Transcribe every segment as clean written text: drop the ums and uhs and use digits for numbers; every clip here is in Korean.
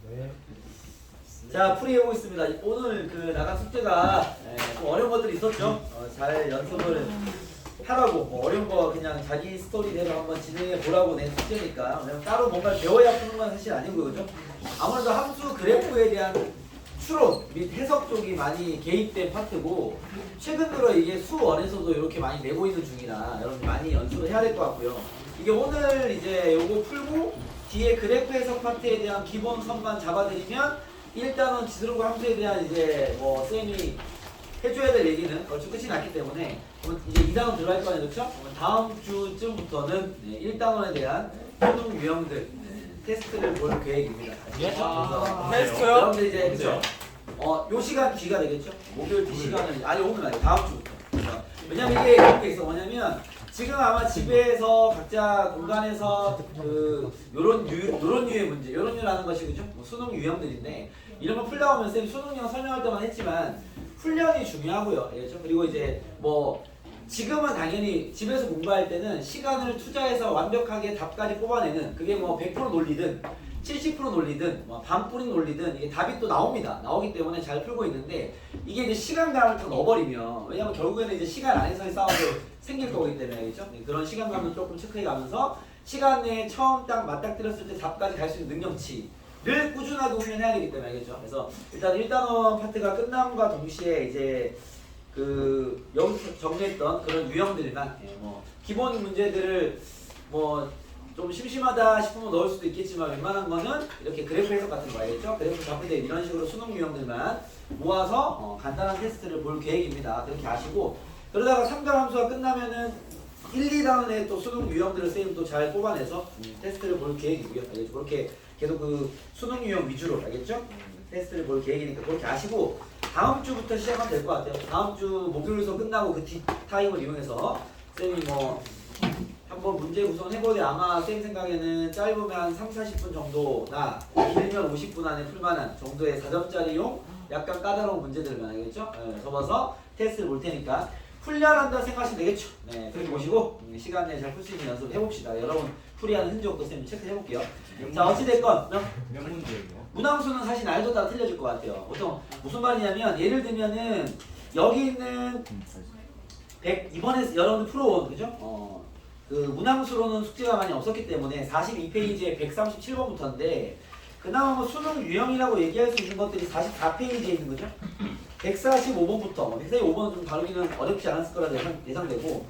네. 자, 풀이해보겠습니다. 오늘 그 나간 숙제가 좀 어려운 것들이 있었죠. 잘 연습을 하라고, 뭐 어려운 거 그냥 자기 스토리대로 한번 진행해 보라고 낸 숙제니까 따로 뭔가 배워야 푸는 건 사실 아니고, 그죠? 아무래도 함수 그래프에 대한 추론 및 해석 쪽이 많이 개입된 파트고, 최근 들어 이게 수원에서도 이렇게 많이 내고 있는 중이라 여러분 많이 연습을 해야 될 것 같고요. 이게 오늘 이제 요거 풀고 뒤에 그래프 해석 파트에 대한 기본 선만 잡아드리면 일단은 지수론과 함수에 대한 이제 뭐 쌤이 해줘야 될 얘기는 얼추 끝이 났기 때문에 이제 2단원 들어갈 거 아니에요, 그렇죠? 다음 주쯤부터는 1단원에 대한 수능 유형들 테스트를 볼 계획입니다. 테스트요? 여러분들 이제 그렇죠? 요 시간 뒤가 되겠죠? 목요일 뒤 시간은 아니 오늘 아니 다음 주부터. 왜냐면 이게 이렇게 있어. 뭐냐면 지금 아마 집에서 각자 공간에서 그 요런 류의 문제, 요런 류라는 것이 그죠? 뭐 수능 유형들인데 이런 거 풀다 보면 쌤 수능 유형 설명할 때만 했지만 훈련이 중요하고요. 알겠죠? 그리고 이제 뭐 지금은 당연히 집에서 공부할 때는 시간을 투자해서 완벽하게 답까지 뽑아내는 그게 뭐 100% 논리든 70% 논리든 뭐 반뿌린 논리든 이게 답이 또 나오기 때문에 잘 풀고 있는데 이게 이제 시간감을 또 넣어버리면 왜냐면 결국에는 이제 시간 안에서의 싸움도 생길 거기 때문에 알겠죠? 그런 시간감을 조금 체크해 가면서 시간 내에 처음 딱 맞닥뜨렸을 때 답까지 갈 수 있는 능력치를 꾸준하게 훈련해야 되기 때문에 알겠죠? 그래서 일단 1단원 파트가 끝남과 동시에 이제 그 여기서 정리했던 그런 유형들이나 뭐 기본 문제들을 뭐 좀 심심하다 싶으면 넣을 수도 있겠지만 웬만한 거는 이렇게 그래프 해석 같은 거 알겠죠? 그래프 잡을 때 이런 식으로 수능 유형들만 모아서 간단한 테스트를 볼 계획입니다. 그렇게 아시고 그러다가 3단 함수가 끝나면은 1, 2단원에 또 수능 유형들을 쌤이 또 잘 뽑아내서 테스트를 볼 계획이고요. 알겠죠? 그렇게 계속 그 수능 유형 위주로 알겠죠? 테스트를 볼 계획이니까 그렇게 아시고 다음 주부터 시작하면 될 것 같아요. 다음 주 목요일 수업 끝나고 그 뒷타임을 이용해서 쌤이 뭐 한번 문제 구성을 해보되 아마 쌤 생각에는 짧으면 한 3, 40분 정도나 길면 50분 안에 풀만한 정도의 4점짜리용 약간 까다로운 문제들만 알겠죠? 접어서 테스트를 볼 테니까 훈련한다 생각하시면 되겠죠? 네, 그렇게 보시고 시간 내에 잘 풀 수 있는 연습을 해봅시다. 여러분 풀이하는 흔적도 쌤이 체크해볼게요. 자, 어찌됐건 몇 문제예요? 문항수는 사실 난이도 따라 틀려질 것 같아요. 보통 무슨 말이냐면 예를 들면은 여기 있는 100 이번에 여러분들 풀어온 그죠? 그 문항수로는 숙제가 많이 없었기 때문에 42페이지에 137번부터인데 그나마 뭐 수능 유형이라고 얘기할 수 있는 것들이 44페이지에 있는 거죠. 145번부터 145번은 좀 다루기는 어렵지 않았을 거라 예상되고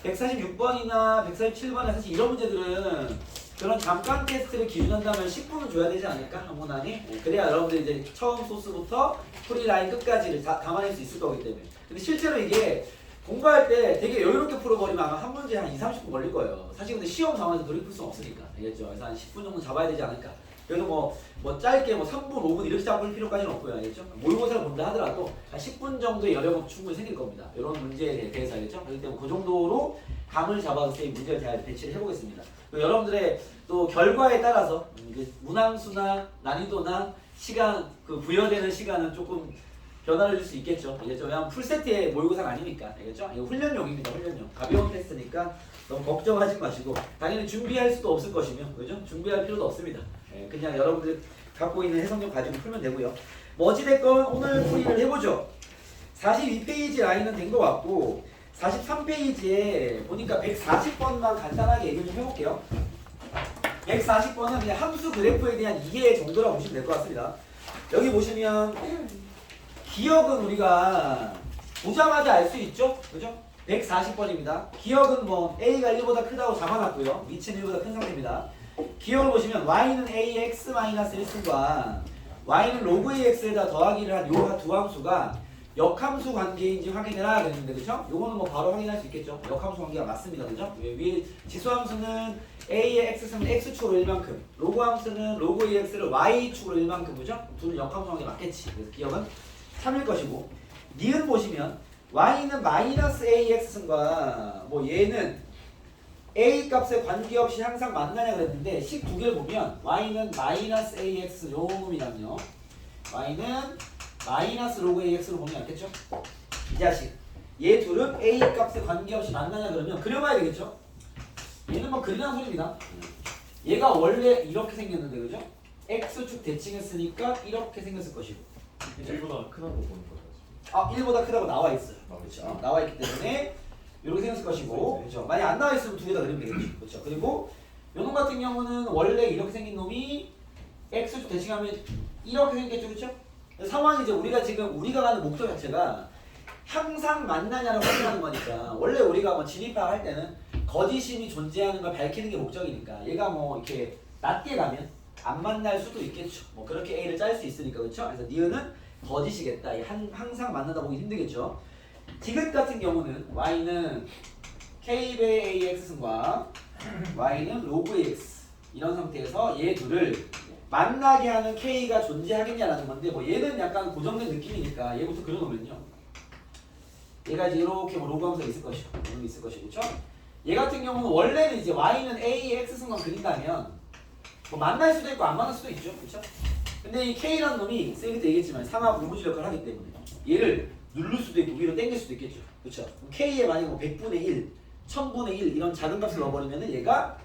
146번이나 147번에 사실 이런 문제들은 그런 잠깐 테스트를 기준한다면 10분은 줘야 되지 않을까? 한 문 안에? 그래야 여러분들 이제 처음 소스부터 프리라인 끝까지를 다 담아낼 수 있을 거기 때문에. 근데 실제로 이게 공부할 때 되게 여유롭게 풀어버리면 아마 한 문제 한 2, 30분 걸릴 거예요. 사실 근데 시험 상황에서 그렇게 풀 수는 없으니까. 알겠죠? 그래서 한 10분 정도 잡아야 되지 않을까? 그래도 뭐 짧게 뭐 3분, 5분 이렇게 잡을 필요까지는 없고요. 알겠죠? 모의고사를 본다 하더라도 한 10분 정도의 여력은 충분히 생길 겁니다. 이런 문제에 대해서 알겠죠? 그렇기 때문에 그 정도로 감을 잡아서 쌤이 문제를 잘 배치를 해보겠습니다. 여러분들의 또 결과에 따라서 문항수나 난이도나 시간, 그 부여되는 시간은 조금 변화를 줄 수 있겠죠. 알겠죠? 왜냐면 풀세트의 모의고사가 아니니까. 알겠죠? 이거 훈련용입니다. 훈련용. 가벼운 테스트니까 너무 걱정하지 마시고 당연히 준비할 수도 없을 것이며 그죠? 준비할 필요도 없습니다. 그냥 여러분들 갖고 있는 해석력 가지고 풀면 되고요. 뭐 어찌됐건 오늘 풀이를 해보죠. 42페이지 라인은 된 것 같고 43페이지에 보니까 140번만 간단하게 얘기를 좀 해볼게요. 140번은 그냥 함수 그래프에 대한 이해 정도라고 보시면 될 것 같습니다. 여기 보시면 기억은 우리가 보자마자 알 수 있죠? 그죠? 140번입니다. 기억은 뭐 A가 1보다 크다고 잡아놨고요. 위치는 1보다 큰 상태입니다. 기억을 보시면 Y는 AX-1승과 Y는 로그 AX에다 더하기를 한 요 두 함수가 역함수 관계인지 확인해라 그랬는데 그죠? 요거는 뭐 바로 확인할 수 있겠죠? 역함수 관계가 맞습니다. 그죠? 위에 지수함수는 A의 X승은 X축으로 1만큼 로그 함수는 로그 AX를 Y축으로 1만큼 그죠? 둘은 역함수 관계 맞겠지. 그래서 기억은 3일 것이고 니은 보시면 Y는 마이너스 AX승과 뭐 얘는 A 값에 관계없이 항상 만나냐 그랬는데 식 두 개를 보면 Y는 마이너스 AX 요 놈이랑요 Y는 마이너스 로그 AX로 보면 알겠죠? 이 자식 얘 둘은 A 값에 관계없이 만나냐 그러면 그려봐야 되겠죠? 얘는 뭐 그리라는 소리입니다. 얘가 원래 이렇게 생겼는데 그죠? x축 대칭했으니까 이렇게 생겼을 것이고. 그죠? 1보다 크다고 보는 거죠. 아 1보다 크다고 나와 있어요. 나와 있죠. 그렇죠. 나와 있기 때문에 이렇게 생겼을 것이고, 그렇죠. 만약 안 나와 있으면 두 개 다 그리면 되겠죠. 그렇죠. 그리고 요놈 같은 경우는 원래 이렇게 생긴 놈이 x축 대칭하면 이렇게 생겼죠, 그렇죠? 상황이 이제 우리가 가는 목적 자체가 항상 만나냐라고 확인하는 거니까, 원래 우리가 뭐 진입학 할 때는 거짓임이 존재하는 걸 밝히는 게 목적이니까, 얘가 뭐 이렇게 낮게 가면 안 만날 수도 있겠죠. 뭐 그렇게 A를 짤 수 있으니까, 그렇죠? 그래서 니은은 거짓이겠다. 항상 만나다 보기 힘들겠죠. 디귿 같은 경우는 y는 k배의 ax승과 y는 로그 ax 이런 상태에서 얘 둘을 만나게 하는 k가 존재하겠냐라는 건데, 뭐 얘는 약간 고정된 느낌이니까 얘부터 그려놓으면요, 얘가 이제 이렇게 뭐 로그하면서 있을 것이고 이런 게 있을 것이고, 그렇죠? 얘 같은 경우는 원래는 이제 y는 a x승만 그린다면 뭐 만날 수도 있고 안 만날 수도 있죠, 그렇죠? 근데 이 k라는 놈이 쌤이 때 얘기했지만 상하고 우무질 역할을 하기 때문에 얘를 누를 수도 있고 위로 당길 수도 있겠죠, 그렇죠? k에 만약 뭐 100분의 1, 1000분의 1 이런 작은 값을 넣어버리면은 얘가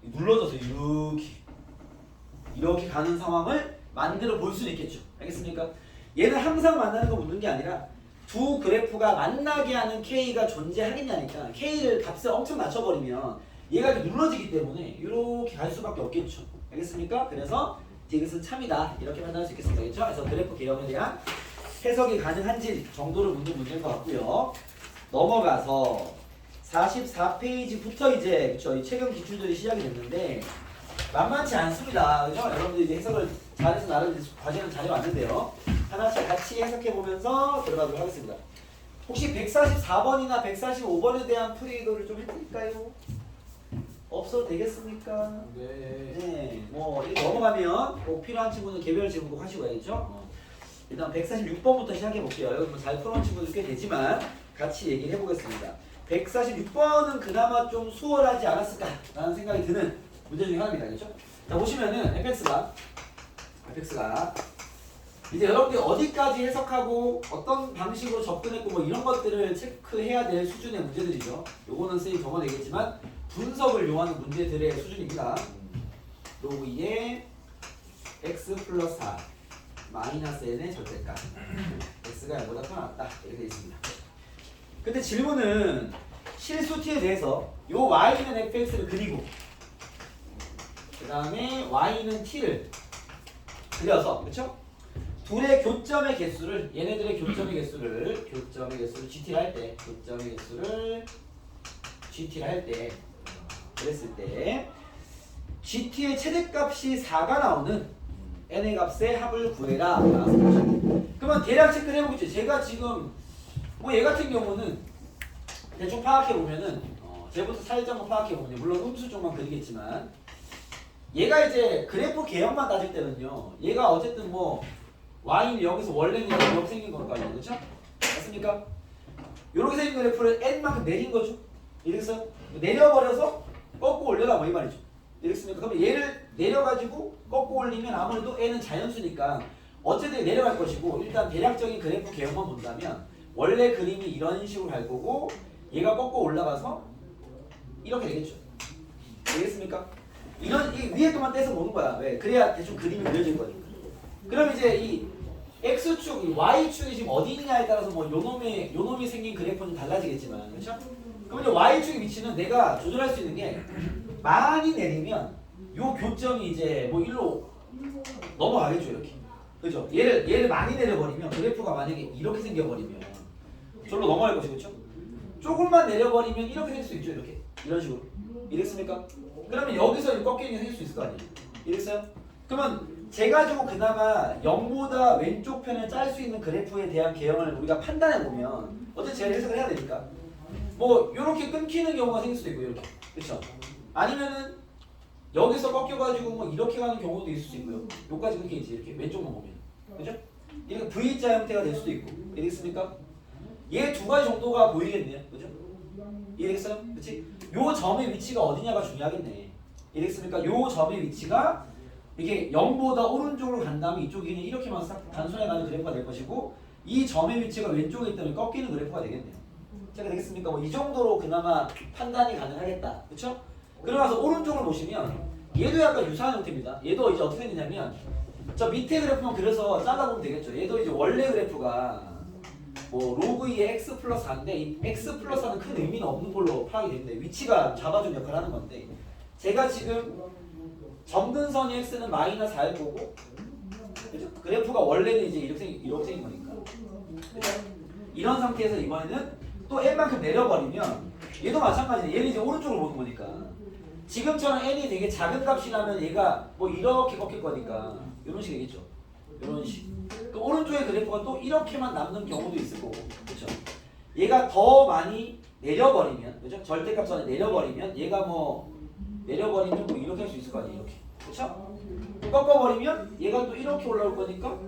눌러져서 이렇게 가는 상황을 만들어 볼 수는 있겠죠. 알겠습니까? 얘는 항상 만나는 거 묻는 게 아니라 두 그래프가 만나게 하는 k가 존재하겠냐니까, k를 값을 엄청 낮춰버리면 얘가 이렇게 눌러지기 때문에 이렇게 갈 수밖에 없겠죠. 알겠습니까? 그래서 디귿은 참이다 이렇게 판단할 수 있겠습니다. 그렇죠? 그래서 그래프 개형에 대한 해석이 가능한지 정도를 묻는 문제인 것 같고요. 넘어가서 44페이지부터 이제 그쵸, 이 최근 기출들이 시작이 됐는데 만만치 않습니다. 그죠? 여러분들 이제 해석을 잘해서 나름 이제 과제는 잘해왔는데요. 하나씩 같이 해석해 보면서 들어가도록 하겠습니다. 혹시 144번이나 145번에 대한 프리도를 좀 해드릴까요? 없어도 되겠습니까? 네. 뭐 이렇게 넘어가면 꼭 필요한 친구는 개별 질문 꼭 하시고 해야죠. 일단 146번부터 시작해 볼게요. 여기 뭐 잘 풀어온 친구들 꽤 되지만 같이 얘기를 해보겠습니다. 146번은 그나마 좀 수월하지 않았을까라는 생각이 드는 문제 중에 하나입니다. 그렇죠? 자, 보시면은 fx가 이제 여러분들이 어디까지 해석하고 어떤 방식으로 접근했고 뭐 이런 것들을 체크해야 될 수준의 문제들이죠. 요거는 선생님 저번에 얘기했지만 분석을 요하는 문제들의 수준입니다. 로그 2에 x 플러스 4 마이너스 n의 절대값 x가 0보다 더 낫다 이렇게 되어 있습니다. 근데 질문은 실수 t에 대해서 요 y는 fx를 그리고 그 다음에 y는 t를 그려서, 그쵸? 둘의 교점의 개수를, 얘네들의 교점의 개수를 GT를 할 때, GT를 할 때, 그랬을 때 GT의 최대값이 4가 나오는 n의 값의 합을 구해라 나왔습니다. 그러면 대략 체크를 해보겠죠. 제가 지금 뭐 얘 같은 경우는 대충 파악해 보면은 쟤부터 살짝만 파악해 보면 물론 음수 쪽만 그리겠지만 얘가 이제 그래프 개형만 따질 때는요, 얘가 어쨌든 뭐 y는 여기서 원래는 이렇게 생긴 걸 거 아니에요, 그렇죠? 맞습니까? 이렇게 생긴 그래프를 n만큼 내린 거죠. 이래서 내려버려서 꺾고 올려라 뭐 이 말이죠. 이랬습니까? 그러면 얘를 내려가지고 꺾고 올리면 아무래도 n은 자연수니까 어쨌든 내려갈 것이고, 일단 대략적인 그래프 개형만 본다면 원래 그림이 이런 식으로 갈 거고 얘가 꺾고 올라가서 이렇게 되겠죠. 되겠습니까? 이런 이 위에 것만 떼서 보는 거야. 왜? 그래야 대충 그림이 그려질 거니까. 그럼 이제 이 x축, 이 y축이 지금 어디 있냐에 따라서 뭐 요놈이 생긴 그래프는 달라지겠지만, 그렇죠? 그럼 이제 y축의 위치는 내가 조절할 수 있는 게 많이 내리면 요 교점이 이제 뭐 일로 넘어가겠죠, 이렇게. 그죠? 얘를 많이 내려버리면 그래프가 만약에 이렇게 생겨버리면 절로 넘어갈 것이고, 그렇죠? 조금만 내려버리면 이렇게 될 수 있죠, 이렇게. 이런 식으로. 이랬습니까? 그러면 여기서 꺾이는 게 생길 수 있을 거 아니에요? 이랬어요? 그러면 제가지고 그나마 0보다 왼쪽 편을 짤 수 있는 그래프에 대한 개형을 우리가 판단해 보면 어쨌든 제가 해석을 해야 되니까 뭐 이렇게 끊기는 경우가 생길 수도 있고, 이렇게. 그렇죠? 아니면은 여기서 꺾여가지고 뭐 이렇게 가는 경우도 있을 수 있고요. 여기까지 끊기겠지, 이렇게 왼쪽만 보면. 그죠? 이렇게 V자 형태가 될 수도 있고. 이해겠습니까? 얘 두 가지 정도가 보이겠네요. 그죠? 이해겠어요? 그치? 요 점의 위치가 어디냐가 중요하겠네. 이해겠습니까? 요 점의 위치가 이게 0보다 오른쪽으로 간 다음에 이쪽이 그냥 이렇게만 싹 단순하게 가는 그래프가 될 것이고, 이 점의 위치가 왼쪽에 있다면 꺾이는 그래프가 되겠네요. 제가 되겠습니까? 뭐 이 정도로 그나마 판단이 가능하겠다. 그쵸? 그러면서 오른쪽을 보시면 얘도 약간 유사한 형태입니다. 얘도 이제 어떻게 되냐면 저 밑에 그래프만 그려서 잘라보면 되겠죠. 얘도 이제 원래 그래프가 뭐 로그 2의 x 플러스 4인데 이 x 플러스 4는 큰 의미는 없는 걸로 파악이 됩니다. 위치가 잡아준 역할을 하는 건데 제가 지금 점근선의 x는 마이너스 4일 거고 그죠? 그래프가 원래는 이제 이렇게 생긴 거니까 그죠? 이런 상태에서 이번에는 또 n만큼 내려버리면 얘도 마찬가지네. 얘는 이제 오른쪽으로 보는 거니까 지금처럼 n이 되게 작은 값이라면 얘가 뭐 이렇게 꺾일 거니까 이런 식이 되겠죠. 이런 식. 그 오른쪽의 그래프가 또 이렇게만 남는 경우도 있을 거고, 그렇죠? 얘가 더 많이 내려버리면, 그렇죠? 절대값 전에 내려버리면 얘가 뭐 내려버리면 뭐 이렇게 할 수 있을 거 아니에요, 이렇게, 그렇죠? 꺾어버리면 얘가 또 이렇게 올라올 거니까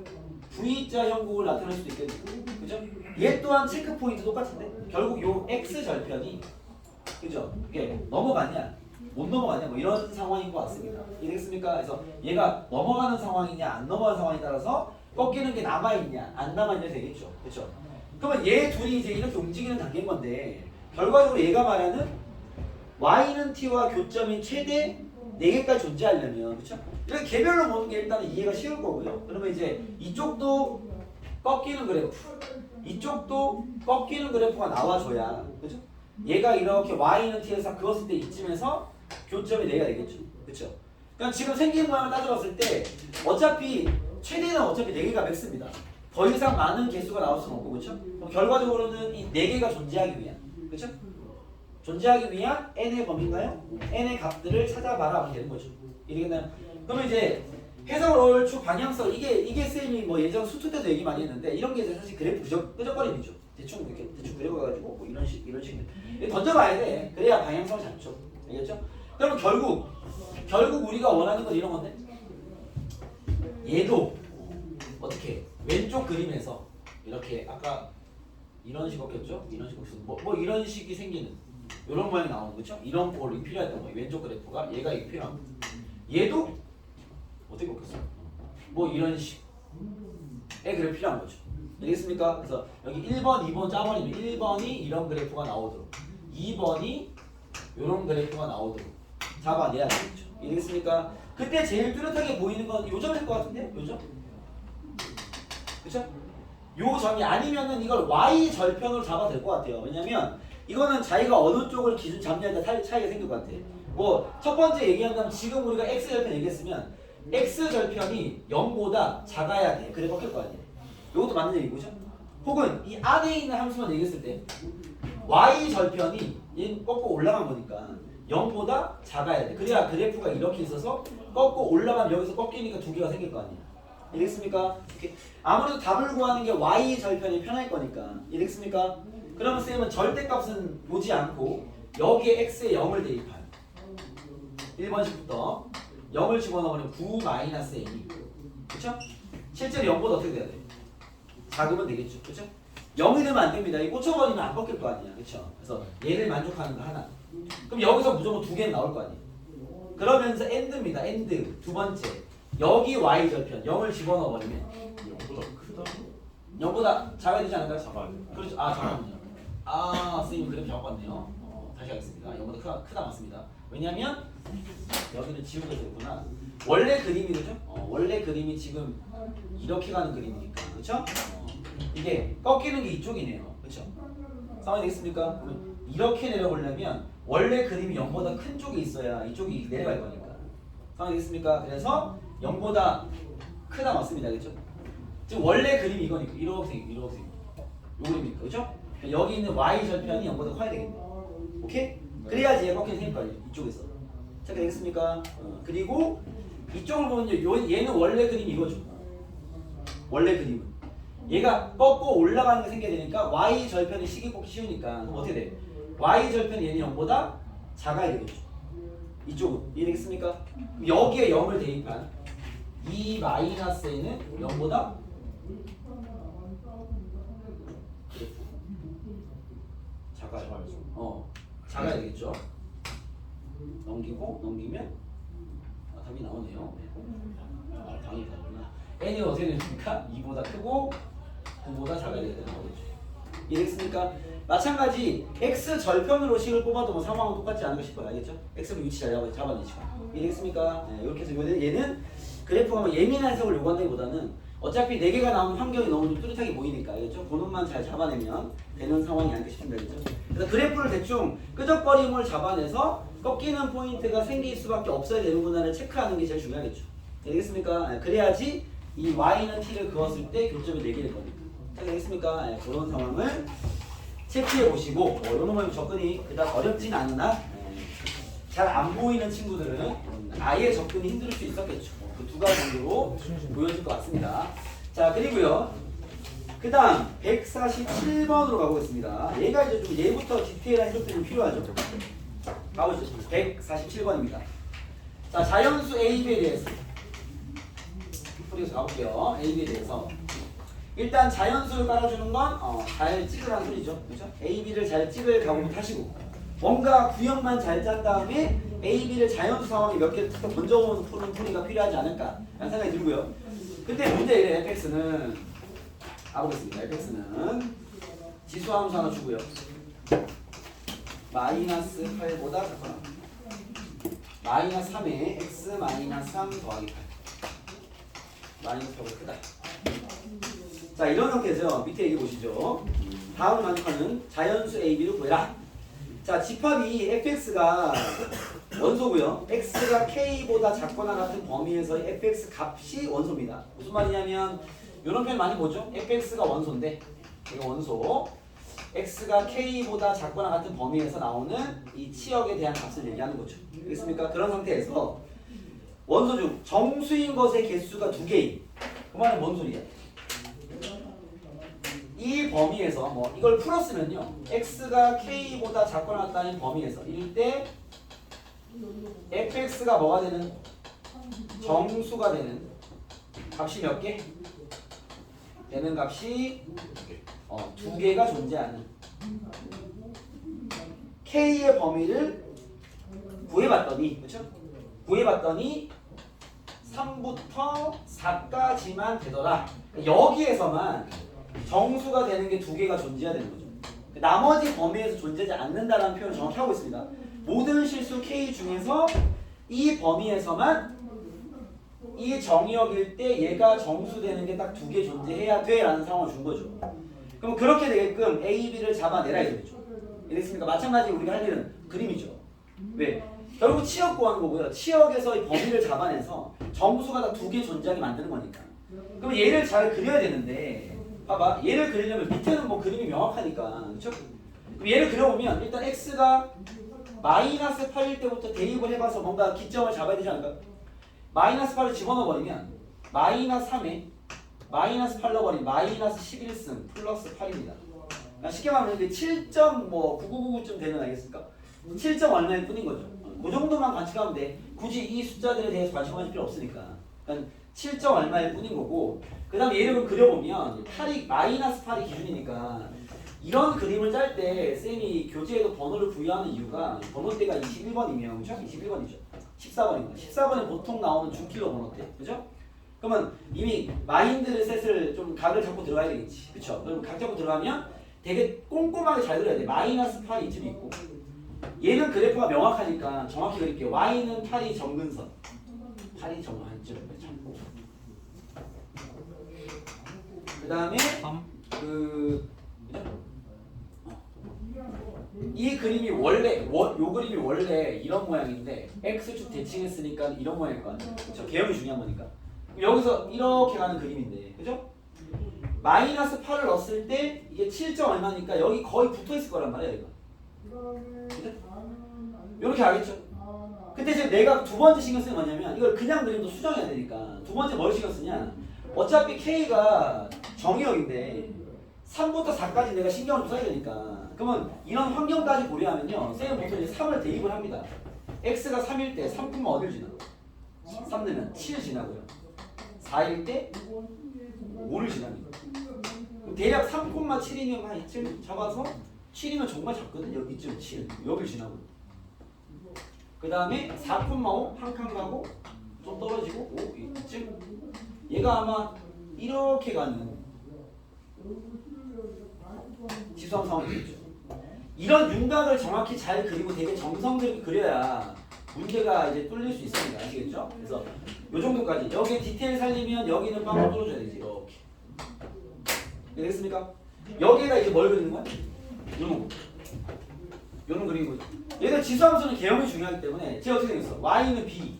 V자 형국을 나타낼 수도 있겠네요, 그렇죠? 얘 또한 체크 포인트 똑같은데 결국 요 x 절편이, 그죠? 이게 넘어가냐? 못 넘어가냐 뭐 이런 상황인 것 같습니다. 이해됐습니까? 그래서 얘가 넘어가는 상황이냐 안 넘어가는 상황에 따라서 꺾이는 게 남아있냐 안 남아있냐 되겠죠. 그렇죠? 그러면 얘 둘이 이제 이렇게 움직이는 단계인 건데 결과적으로 얘가 말하는 y는 t와 교점인 최대 4개까지 존재하려면 그렇죠? 이렇게 개별로 보는 게 일단은 이해가 쉬울 거고요. 그러면 이제 이쪽도 꺾이는 그래프 이쪽도 꺾이는 그래프가 나와줘야 그렇죠? 얘가 이렇게 y는 t에서 그었을 때 이쯤에서 교점이 4개가 되겠죠. 그렇죠? 그러니까 지금 생긴 모양을 따져봤을 때 어차피 최대는 어차피 4개가 맥스입니다. 더 이상 많은 개수가 나올 수는 없고 그렇죠? 그럼 결과적으로는 이 4개가 존재하기 위한 그렇죠? 존재하기 위한 n의 범위인가요? n의 값들을 찾아봐라 하면 되는 거죠. 이해되겠나요? 그러면 이제 해석을 축 방향성 이게 쌤이 뭐 예전 수투 때도 얘기 많이 했는데 이런 게 사실 그래프 끄적거림이죠. 대충 이렇게 대충 그려가지고 뭐 이런 식 던져봐야 돼. 그래야 방향성을 잡죠. 알겠죠? 그러면 결국 우리가 원하는 건 이런 건데 얘도 어떻게 왼쪽 그림에서 이렇게 아까 이런 식 꺾였죠? 이런 식 꺾였어. 뭐 이런 식이 생기는 이런 모양이 나오는 거죠? 이런 꼴이 필요했던 거예요. 왼쪽 그래프가 얘가 이게 필요한 거. 얘도 어떻게 꺾였어? 뭐 이런 식의 그래프 필요한 거죠. 알겠습니까? 그래서 여기 1번, 2번 짜버리면 1번이 이런 그래프가 나오도록 2번이 이런 그래프가 나오도록 잡아내야 되겠죠. 알겠습니까? 그때 제일 뚜렷하게 보이는 건 요 점일 것 같은데? 요 점? 그쵸? 요 점이 아니면은 이걸 y 절편으로 잡아도 될 것 같아요. 왜냐면 이거는 자기가 어느 쪽을 기준 잡냐에 따라 차이가 생길 것 같아. 뭐 첫 번째 얘기한다면 지금 우리가 x 절편 얘기했으면 x 절편이 0보다 작아야 돼. 그래 꺾일 거 아니에요. 이것도 맞는 얘기죠? 혹은 이 안에 있는 함수만 얘기했을 때 y 절편이 얘는 꺾고 올라간 거니까 0보다 작아야 돼. 그래야 그래프가 이렇게 있어서 꺾고 올라가면 여기서 꺾이니까 두 개가 생길 거 아니에요. 이해됐습니까? 이렇게. 아무래도 답을 구하는 게 y 절편이 편할 거니까. 이해됐습니까? 그러면 쌤은 절대값은 보지 않고 여기에 x에 0을 대입한 1번씩부터 0을 집어넣으면 9-n이 그쵸? 실제로 0보다 어떻게 돼야 돼? 작으면 되겠죠. 그쵸? 0이 되면 안 됩니다. 이 꽂혀버리면 안 꺾일 거 아니야. 그쵸? 그래서 얘를 만족하는 거 하나. 그럼 여기서 무조건 2개는 나올 거 아니에요. 그러면서 end입니다. end. 두 번째. 여기 y 절편 0을 집어넣어버리면 0보다 크다? 0보다 작아야 되지 않을까요? 작아야 돼. 그렇죠. 아 잠깐만요. 아 선생님 그래프 잘못 봤네요. 다시 하겠습니다. 0보다 크다 맞습니다. 왜냐면 여기는 지우게 되구나. 원래 그림이 그죠? 원래 그림이 지금 이렇게 가는 그림이니까 그렇죠? 이게 꺾이는 게 이쪽이네요. 그렇죠? 상황이 되겠습니까? 그러면 이렇게 내려오려면 원래 그림이 0보다 큰 쪽에 있어야 이쪽이 내려갈 거니까. 상황이 되겠습니까? 그래서 0보다 크다 맞습니다. 그렇죠? 지금 원래 그림이 이거니까 이렇게 요 그림이니까 그렇죠? 여기 있는 y 절편이 0보다 커야 되겠네. 오케이? 그래야지 얘가 꺾이는 생길 거 아니에요. 이쪽에서. 자, 되겠습니까? 그리고 이쪽을 보면 얘는 원래 그림이 이거죠. 원래 그림은 얘가 꺾고 올라가는 게 생겨야 되니까 y 절편이 식이 꺾기 쉬우니까 그럼 어떻게 돼? y 절편이 얘는 0보다 작아야 되겠죠. 이쪽은 이해되겠습니까? 여기에 0을 대입한 이 마이너스 n은 0보다 작아요. 작아야 되겠죠. 넘기면 답이 나오네요. 당연히 다르구나. n이 어떻게 됩니까? 2보다 크고 9보다 작아야 되겠다 나오겠죠. 이해됐습니까? 마찬가지 x 절편으로 식을 뽑아도 뭐 상황은 똑같지 않을까 싶어요. 알겠죠? x는 위치 잘 잡아내시고. 이해되겠습니까? 네, 이렇게 해서 얘는 그래프가 뭐 예민한 해석을 요구한다기보다는 어차피 4개가 나오는 환경이 너무 좀 뚜렷하게 보이니까, 알겠죠? 그놈만 잘 잡아내면 되는 상황이 아닐까 싶습니다. 알겠죠? 그래서 그래프를 대충 끄적거림을 잡아내서 꺾이는 포인트가 생길 수밖에 없어야 되는구나를 체크하는 게 제일 중요하겠죠. 알겠습니까? 네, 그래야지 이 y는 t를 그었을 때 교점이 4개일 거니까. 알겠습니까? 네, 그런 상황을 체크해 보시고, 요놈의 접근이 그닥 어렵진 않으나 잘 안 보이는 친구들은 아예 접근이 힘들 수 있었겠죠. 그 두 가지 정도로 보여질 것 같습니다. 자, 그리고요. 그 다음 147번으로 가보겠습니다. 얘가 이제 좀 얘부터 디테일한 해석들이 좀 필요하죠. 가보시죠. 147번입니다. 자, 자연수 AB에 대해서 풀이해서 가볼게요. AB에 대해서. 일단 자연수를 깔아주는 건 잘 찍으라는 소리죠. 그렇죠? AB를 잘 찍을 각오부터 하시고, 뭔가 구형만 잘 짠 다음에 AB를 자연수 상황에 몇 개를 툭 던져보면서 푸는 풀이가 필요하지 않을까 라는 생각이 들고요. 근데 문제 이래. fx는 가보겠습니다. fx는 지수함수 하나 주고요. 마이너스 8보다 작거나 마이너스 3에 x 마이너스 3 더하기 8 마이너스 8보다 크다. 자, 이런 형태죠. 밑에 얘기 보시죠. 다음 만족하는 자연수 AB를 구해라. 자, 집합이 fx가 원소고요. x가 k보다 작거나 같은 범위에서의 fx 값이 원소입니다. 무슨 말이냐면 이런 표현 많이 보죠. fx가 원소인데 이거 원소. x가 k보다 작거나 같은 범위에서 나오는 이 치역에 대한 값을 얘기하는 거죠. 알겠습니까? 그런 상태에서 원소 중 정수인 것의 개수가 2개인. 그 말은 뭔 소리야? 이 범위에서 뭐 이걸 풀었으면요. x가 k보다 작거나 같다는 범위에서 이럴 때 fx가 뭐가 되는? 정수가 되는 값이 몇 개? 되는 값이 2개가 존재하는 k의 범위를 구해봤더니, 그렇죠? 구해봤더니 3부터 4까지만 되더라. 여기에서만 정수가 되는 게 2개가 존재해야 되는 거죠. 나머지 범위에서 존재하지 않는다라는 표현을 정확히 하고 있습니다. 모든 실수 K 중에서 이 범위에서만 이 정의역일 때 얘가 정수되는 게 딱 2개 존재해야 돼 라는 상황을 준 거죠. 그럼 그렇게 되게끔 A, B를 잡아내라 이거죠. 이랬습니까? 마찬가지 우리가 할 일은 그림이죠. 왜? 결국 치역 구하는 거고요. 치역에서 이 범위를 잡아내서 정수가 다 2개 존재하게 만드는 거니까. 그럼 얘를 잘 그려야 되는데, 봐봐. 얘를 그리려면 밑에는 뭐 그림이 명확하니까. 그쵸? 그럼 얘를 그려보면 일단 x가 마이너스 8일 때부터 대입을 해봐서 뭔가 기점을 잡아야 되지 않을까? 마이너스 8을 집어넣어버리면 마이너스 3에 마이너스 8 넣어버리면 마이너스 11승 플러스 8입니다. 그러니까 쉽게 말하면 7.9999쯤 되는 알겠습니까? 7점 얼마일 뿐인 거죠. 그 정도만 관측하면 돼. 굳이 이 숫자들에 대해서 관심할 필요 없으니까. 그러니까 7점 얼마일 뿐인 거고, 그 다음에 얘를 그려보면 8이 마이너스 8이 기준이니까 이런 그림을 짤 때 쌤이 교재에도 번호를 부여하는 이유가 번호대가 21번이면 그죠? 21번이죠. 14번입니다. 14번에 보통 나오는 주킬로 번호대. 그죠? 그러면 이미 마인드 셋을 좀 각을 잡고 들어가야 되겠지. 그쵸? 그럼 각 잡고 들어가면 되게 꼼꼼하게 잘 그려야 돼. 마이너스 8이 이쯤에 있고, 얘는 그래프가 명확하니까 정확히 그릴게요. y는 8이 정근선. 8이 정근점. 그 다음에 이 그림이 원래 요 그림이 원래 이런 모양인데 x축 대칭했으니까 이런 모양일 거 아니에요. 그렇죠? 개형이 중요한 거니까. 여기서 이렇게 가는 그림인데, 그죠? 마이너스 8을 넣었을 때 이게 7점 얼마니까 여기 거의 붙어 있을 거란 말이야, 이거. 그죠? 이렇게 알겠죠? 근데 지금 내가 두 번째 신경 쓰는 게 뭐냐면 이걸 그냥 그림도 수정해야 되니까 두 번째 뭘 신경 쓰냐? 어차피 K가 정의역인데 3부터 4까지 내가 신경을 좀 써야 되니까, 그러면 이런 환경까지 고려하면요, 쌤은 보통 이제 3을 대입을 합니다. x가 3일 때 3푼만 어딜 지나? 3 넣으면 7 지나고요. 4일 때 5를 지납니다. 그럼 대략 3,7이면 한 이쯤 잡아서 7이면 정말 작거든. 여기쯤 7, 여기를 지나고. 그 다음에 4,5 한 칸 가고 좀 떨어지고 5 이쯤. 얘가 아마 이렇게 가는 지수함 상황이 되겠죠. 이런 윤곽을 정확히 잘 그리고 되게 정성스럽게 그려야 문제가 이제 뚫릴 수 있습니다. 아시겠죠? 그래서 요 정도까지. 여기에 디테일 살리면 여기는 빵을 뚫어줘야 되지. 이렇게. 되겠습니까? 여기에다 이제 뭘 그리는 거야? 요런 그리는 거죠. 얘가 지수함수는 개형이 중요하기 때문에 제가 어떻게 생겼어? y는 b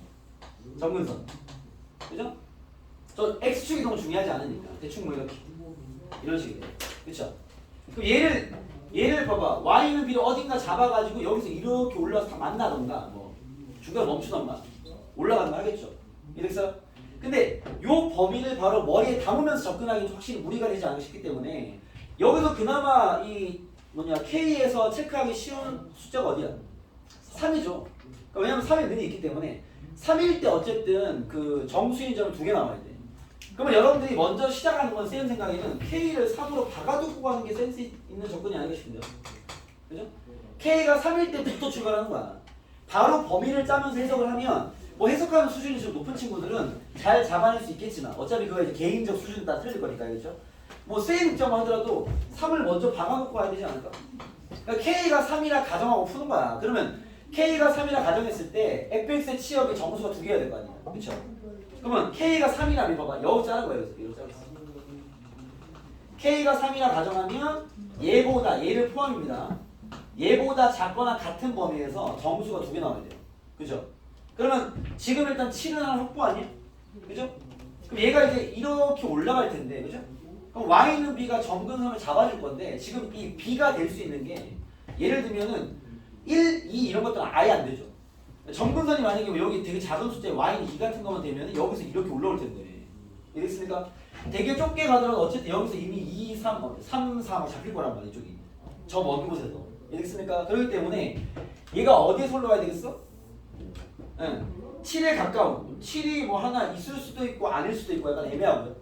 정근선. 그죠? 저 x축이 너무 중요하지 않으니까 대충 뭐 이렇게 이런 식이 돼요. 그쵸? 그럼 얘를 봐봐. y는 b를 어딘가 잡아가지고 여기서 이렇게 올라와서 다 만나던가 뭐 중간에 멈추던가 올라간다 하겠죠. 이래서 근데 요 범위를 바로 머리에 담으면서 접근하기 좀 확실히 무리가 되지 않을까 싶기 때문에 여기서 그나마 이 K에서 체크하기 쉬운 숫자가 어디야? 3이죠. 그러니까 왜냐면 3의 는이 있기 때문에 3일 때 어쨌든 그 정수인 점을 2개 나와야 돼. 그러면 여러분들이 먼저 시작하는 건 쌤 생각에는 K를 3으로 박아두고 가는 게 센스 있는 접근이 아닌가 싶은데요. 그죠? K가 3일 때부터 출발하는 거야. 바로 범위를 짜면서 해석을 하면 뭐 해석하는 수준이 좀 높은 친구들은 잘 잡아낼 수 있겠지만 어차피 그거 이제 개인적 수준에 따라 틀릴 거니까 그렇죠? 뭐 쌤 입장 하더라도 3을 먼저 박아놓고 가야 되지 않을까? 그러니까 K가 3이라 가정하고 푸는 거야. 그러면 K가 3이라 가정했을 때 fx의 치역의 정수가 2개가 될 거 아니야. 그렇죠? 그러면 K가 3이라면 봐봐. 여기 자른 거예요. 여기 자르겠어. K가 3이라 가정하면 얘를 포함입니다. 얘보다 작거나 같은 범위에서 정수가 2개 나와야 돼요. 그죠? 그러면 지금 일단 7은 하나 확보 아니야? 그죠? 그럼 얘가 이제 이렇게 올라갈 텐데, 그죠? 그럼 y는 b가 정근선을 잡아줄 건데 지금 이 b가 될 수 있는 게 예를 들면은 1, 2 이런 것들은 아예 안 되죠. 정근선이 만약에 여기 되게 작은 숫자에 y는 2 같은 것만 되면 여기서 이렇게 올라올 텐데 이랬습니까? 되게 좁게 가더라도 어쨌든 여기서 이미 2, 3, 3, 4 잡힐 거란 말이야 이쪽이. 저 먼 곳에서. 이랬습니까? 그렇기 때문에 얘가 어디에서 올라가야 되겠어? 7에 가까운 7이 뭐 하나 있을 수도 있고 아닐 수도 있고 약간 애매하고요.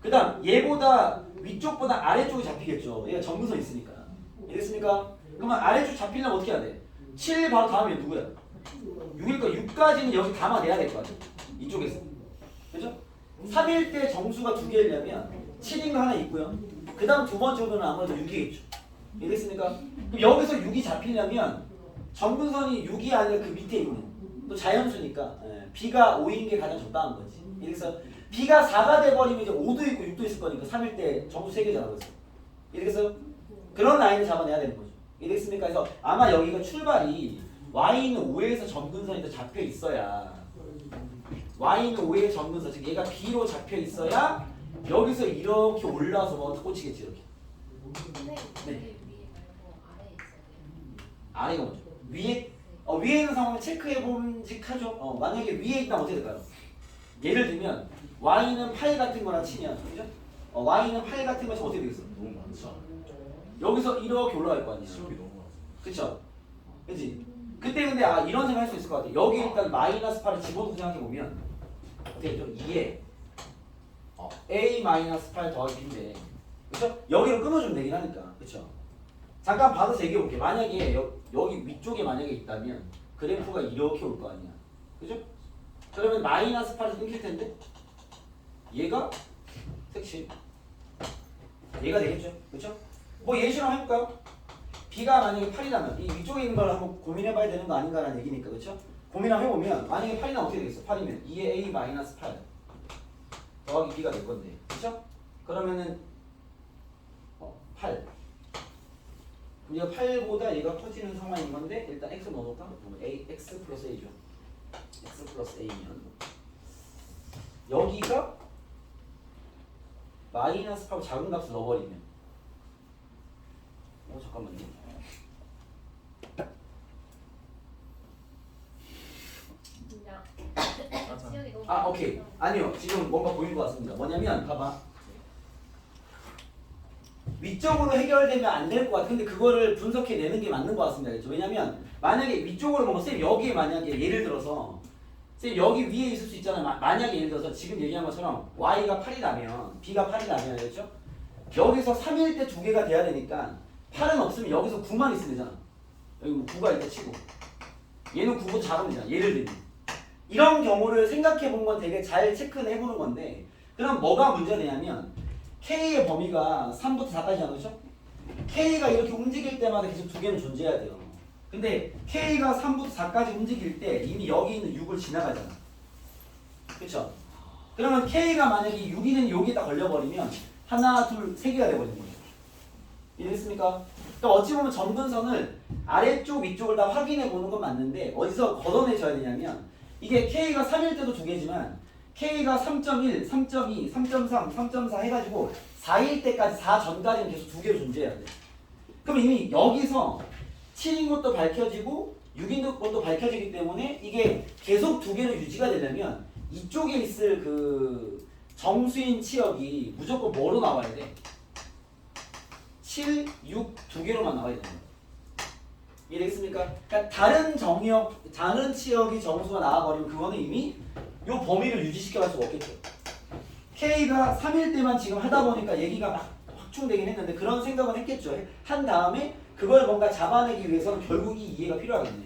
그 다음 얘보다 위쪽보다 아래쪽이 잡히겠죠. 얘가 정근선 있으니까. 이랬습니까? 그러면 아래쪽 잡히려면 어떻게 해야 돼? 7 바로 다음에 누구야? 6이니까 6까지는 여기 담아내야 될 거 아니야. 이쪽에서. 그죠? 3일 때 정수가 2개이려면 7인 거 하나 있고요. 그 다음 두 번째로는 아무래도 6이겠죠. 이랬습니까? 그럼 여기서 6이 잡히려면 정근선이 6이 아니라 그 밑에 있는 또 자연수니까 B가 5인 게 가장 적당한 거지. 그래서 B가 4가 돼버리면 이제 5도 있고 6도 있을 거니까 3일 때 정수 3개잖아. 그래서 이래서 그런 라인을 잡아내야 되는 거죠. 이랬습니까? 그래서 아마 여기가 출발이 Y는 5에서 정근선이 더 잡혀 있어야 Y는 5의 정근선 즉 얘가 B로 잡혀 있어야 여기서 이렇게 올라와서 뭐 꽂히겠지 이렇게. 네. 아래가 뭐죠? 위에 위에 있는 상황을 체크해 봄직하죠. 만약에 위에 있다면 어떻게 될까요? 예를 들면 y는 8 같은 거랑 치면 그죠? y는 8 같은 거 치면 어떻게 되겠어? 너무 많죠. 여기서 이렇게 올라갈 거 아니야. 시력이 너무 많아. 그쵸? 그치? 그때 근데 이런 생각 할 수 있을 것 같아. 여기 일단 마이너스 8을 집어넣고 생각해 보면 어떻게 되죠? 2에 a 마이너스 8 더하기 b인데 그쵸? 여기로 끊어주면 되긴 하니까 그쵸? 잠깐 받아서 얘기해 볼게. 만약에 여기 위쪽에 만약에 있다면 그래프가 이렇게 올 거 아니야. 그죠? 그러면 마이너스 8에서 끊길 텐데 얘가 색칠 얘가 되겠죠. 그쵸? 뭐 예시로 해볼까요? b가 만약에 8이라면 이 위쪽에 있는 걸 한번 고민해봐야 되는 거 아닌가라는 얘기니까 그쵸? 고민을 해보면 만약에 8이면 어떻게 되겠어? 8이면 2의 a 마이너스 8 더하기 b가 될 건데 그쵸? 그러면은 8 얘가 8보다 얘가 커지는 상황인 건데 일단 x 넣어놓을까? a, x 플러스 a죠. x 플러스 a면 여기가 마이너스 8 작은 값을 넣어버리면 잠깐만요. 오케이. 아니요. 지금 뭔가 보인 것 같습니다. 뭐냐면 봐봐. 위쪽으로 해결되면 안 될 것 같아. 근데 그거를 분석해내는 게 맞는 것 같습니다. 그렇죠? 왜냐면 만약에 위쪽으로 뭔가 쌤 여기에 만약에 예를 들어서 쌤 여기 위에 있을 수 있잖아요. 만약에 예를 들어서 지금 얘기한 것처럼 y가 8이라면 b가 8이라면 그렇죠? 여기서 3일 때 2개가 돼야 되니까 8은 없으면 여기서 9만 있으면 되잖아. 여기 뭐 9가 있다 치고 얘는 9보다 작으면 되잖아. 예를 들면 이런 경우를 생각해 본 건 되게 잘 체크는 해보는 건데 그럼 뭐가 문제냐면 K의 범위가 3부터 4까지잖아. 그렇죠? K가 이렇게 움직일 때마다 계속 두 개는 존재해야 돼요. 근데 K가 3부터 4까지 움직일 때 이미 여기 있는 6을 지나가잖아. 그쵸? 그러면 K가 만약에 6이는 여기에다 걸려버리면 하나, 둘, 세 개가 돼버리는 거죠. 이해됐습니까? 그러니까 어찌 보면 점근선을 아래쪽, 위쪽을 다 확인해 보는 건 맞는데 어디서 걷어내셔야 되냐면 이게 K가 3일 때도 두 개지만 K가 3.1, 3.2, 3.3, 3.4 해가지고 4일 때까지 4 전까지는 계속 두 개로 존재해야 돼. 그럼 이미 여기서 7인 것도 밝혀지고 6인 것도 밝혀지기 때문에 이게 계속 두 개로 유지가 되려면 이쪽에 있을 그 정수인 치역이 무조건 뭐로 나와야 돼? 7, 6 두 개로만 나와야 되는 거예요. 이해되겠습니까? 그러니까 다른 정역, 다른 치역이 정수가 나와버리면 그거는 이미 이 범위를 유지시켜갈 수가 없겠죠. K가 3일 때만 지금 하다 보니까 얘기가 막 확충되긴 했는데 그런 생각은 했겠죠. 한 다음에 그걸 뭔가 잡아내기 위해서는 결국 이 이해가 필요하겠네.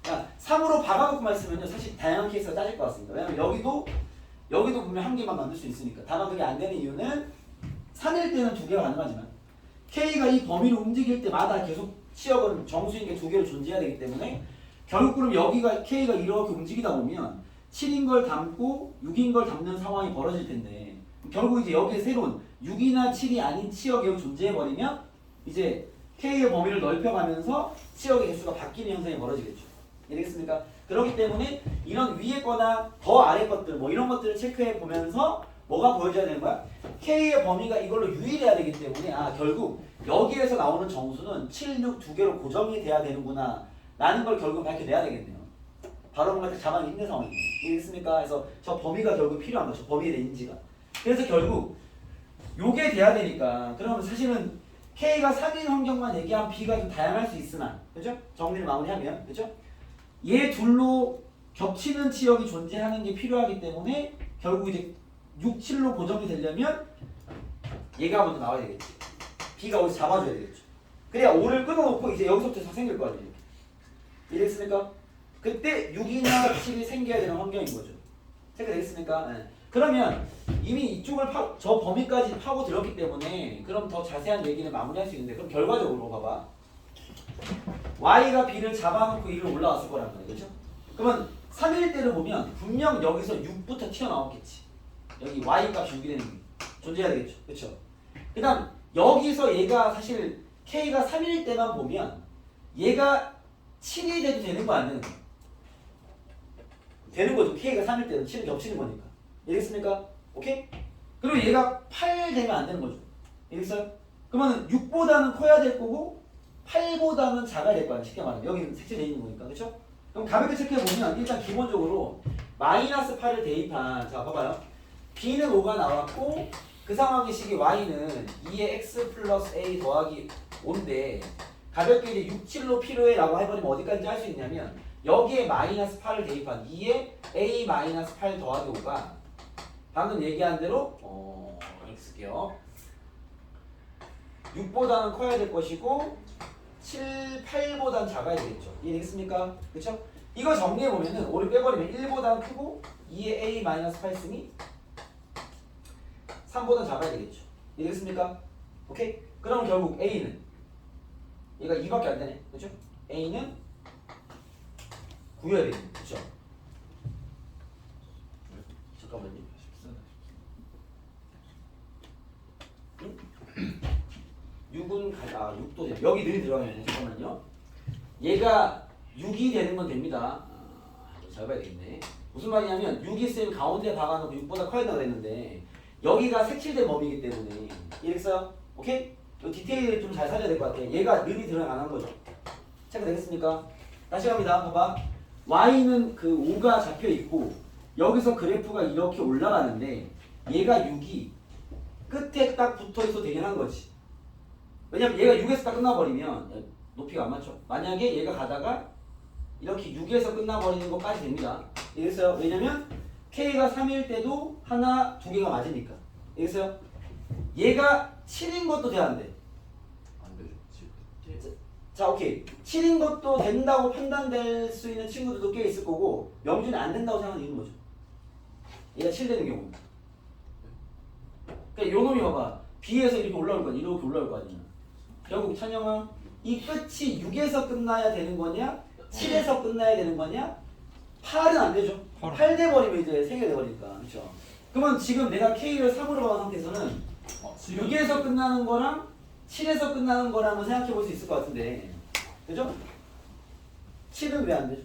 그러니까 3으로 박아놓고만 있으면요 사실 다양한 케이스가 짜질 것 같습니다. 왜냐면 여기도 분명 한 개만 만들 수 있으니까. 다만 그게 안 되는 이유는 3일 때는 두 개가 가능하지만 K가 이 범위를 움직일 때마다 계속 치역은 정수인 게 두 개로 존재해야 되기 때문에 결국 그럼 여기가 K가 이렇게 움직이다 보면 7인 걸 담고 6인 걸 담는 상황이 벌어질 텐데 결국 이제 여기에 새로운 6이나 7이 아닌 치역이 존재해버리면 이제 K의 범위를 넓혀가면서 치역의 개수가 바뀌는 현상이 벌어지겠죠. 이해되겠습니까? 그렇기 때문에 이런 위에 거나 더 아래 것들 뭐 이런 것들을 체크해 보면서 뭐가 보여져야 되는 거야? K의 범위가 이걸로 유일해야 되기 때문에 결국 여기에서 나오는 정수는 7, 6 두 개로 고정이 돼야 되는구나 라는 걸 결국 밝혀내야 되겠네요. 바로 뭔가 잡아내기 힘든 상황이에요. 이해됐습니까? 그래서 저 범위가 결국 필요한 거죠. 범위에 대한 인지가. 그래서 결국 요게 돼야 되니까 그러면 사실은 K가 사귄 환경만 얘기하면 B가 좀 다양할 수 있으나 그죠? 정리를 마무리하면 그죠? 얘 둘로 겹치는 치역이 존재하는 게 필요하기 때문에 결국 이제 6, 7로 고정이 되려면 얘가 먼저 나와야 되겠지. B가 어디서 잡아줘야 되겠죠. 그래야 5를 끊어놓고 이제 여기서부터 다 생길 거 아니에요. 이해됐습니까? 그때 6이나 7이 생겨야 되는 환경인 거죠. 체크되겠습니까? 네. 그러면 이미 이쪽을 저 범위까지 파고 들었기 때문에 그럼 더 자세한 얘기는 마무리할 수 있는데 그럼 결과적으로 봐봐. Y가 B를 잡아놓고 1을 올라왔을 거란 말이에요. 그렇죠? 그러면 3일 때를 보면 분명 여기서 6부터 튀어나왔겠지. 여기 Y 값이 6이 되는 게 존재해야 되겠죠. 그렇죠? 그 다음 여기서 얘가 사실 K가 3일 때만 보면 얘가 7이 돼도 되는 거 안 되는 거? 되는 거죠. K가 3일 때는 7은 겹치는 거니까. 이해됐습니까? 오케이? 그리고 얘가 8 되면 안 되는 거죠. 이해됐어요? 그러면 6보다는 커야 될 거고 8보다는 작아야 될 거 아니에요. 쉽게 말하면 여기는 색칠되어 있는 거니까. 그렇죠? 그럼 가볍게 체크해보면 일단 기본적으로 마이너스 8을 대입한 자 봐봐요. B는 5가 나왔고 그 상황의 식이 Y는 2의 X 플러스 A 더하기 5인데 가볍게 이제 6, 7로 필요해 라고 해버리면 어디까지 할 수 있냐면 여기에 마이너스 8을 대입한 2의 A 마이너스 8 더하기 5가 방금 얘기한 대로 이렇게 쓸게요. 6보다는 커야 될 것이고 7, 8보다는 작아야 되겠죠. 이해되겠습니까? 그쵸? 이거 정리해보면은 5를 빼버리면 1보다는 크고 2의 A 마이너스 8 쓰니 3보다는 작아야 되겠죠. 이해되겠습니까? 오케이? 그럼 결국 A는 얘가 2밖에 안 되네. 그쵸? A는 구해야 되겠네. 그쵸? 잠깐만요. 6은 6도 돼. 여기 늘이 들어가면 잠깐만요. 얘가 6이 되는 건 됩니다. 잘 봐야 되겠네. 무슨 말이냐면 6이 있으면 가운데 박아놓고 6보다 커야 된다고 했는데 여기가 색칠된 범위이기 때문에 이해했어요? 오케이? 이 디테일을 좀 잘 살려야 될 것 같아. 얘가 늘이 들어가는 거죠. 체크 되겠습니까? 다시 갑니다. 봐봐. Y는 그 5가 잡혀 있고 여기서 그래프가 이렇게 올라가는데 얘가 6이 끝에 딱 붙어 있어도 되긴 한 거지. 왜냐면 얘가 6에서 딱 끝나버리면 높이가 안 맞죠. 만약에 얘가 가다가 이렇게 6에서 끝나버리는 것까지 됩니다. 이랬어요. 왜냐면 K가 3일 때도 하나, 두 개가 맞으니까. 이랬어요. 얘가 7인 것도 돼야 안 돼. 안 되죠. 자, 오케이. 7인 것도 된다고 판단될 수 있는 친구들도 꽤 있을 거고 명준이 안 된다고 생각하는 이유는 뭐죠? 얘가 7 되는 경우는. 그러니까 요 놈이 봐봐. B에서 이렇게 올라올 거 아니야. 이렇게 올라올 거 아니야. 결국 찬영아 이 끝이 6에서 끝나야 되는 거냐? 7에서 끝나야 되는 거냐? 8은 안 되죠. 8 돼버리면 이제 3개 돼버리니까. 그렇죠? 그러면 지금 내가 K를 3으로 박은 상태에서는 6에서 끝나는 거랑 7에서 끝나는 거랑은 생각해 볼 수 있을 것 같은데. 그죠? 7은 왜 안 되죠?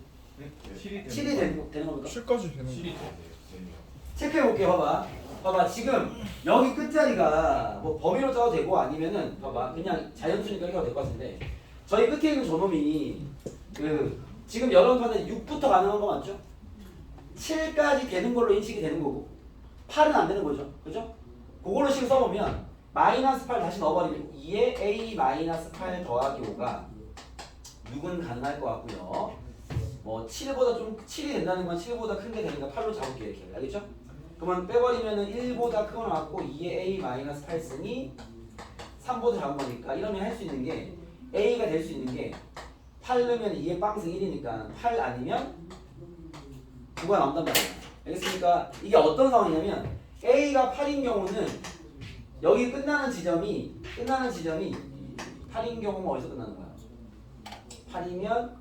7이 되는 겁니까? 7까지 되는 거. 7이 되네요. 체크해 볼게요. 봐봐. 지금 여기 끝자리가 뭐 범위로 짜도 되고 아니면은 봐봐 그냥 자연수니까 이렇게 될 것 같은데 저희 끝에 있는 저놈이 그 지금 여러분한테 6부터 가능한 거 맞죠? 7까지 되는 걸로 인식이 되는 거고 8은 안 되는 거죠. 그죠? 그걸로 식 써보면 마이너스 8 다시 넣어버리면 2에 a 마이너스 8 더하기 5가 6은 가능할 것 같고요. 뭐 7보다 좀 7이 된다는 건 7보다 큰 게 되니까 8로 잡을게요. 이렇게. 알겠죠? 그러면 빼버리면은 1보다 크거 나왔고 2에 a 마이너스 8승이 3보다 작은 거니까 이러면 할 수 있는 게 a가 될 수 있는 게 8 넣으면 2에 빵승 1이니까 8 아니면 9가 나온단 말이에요. 알겠습니까? 이게 어떤 상황이냐면 a가 8인 경우는 여기 끝나는 지점이 8인 경우는 어디서 끝나는 거야? 8이면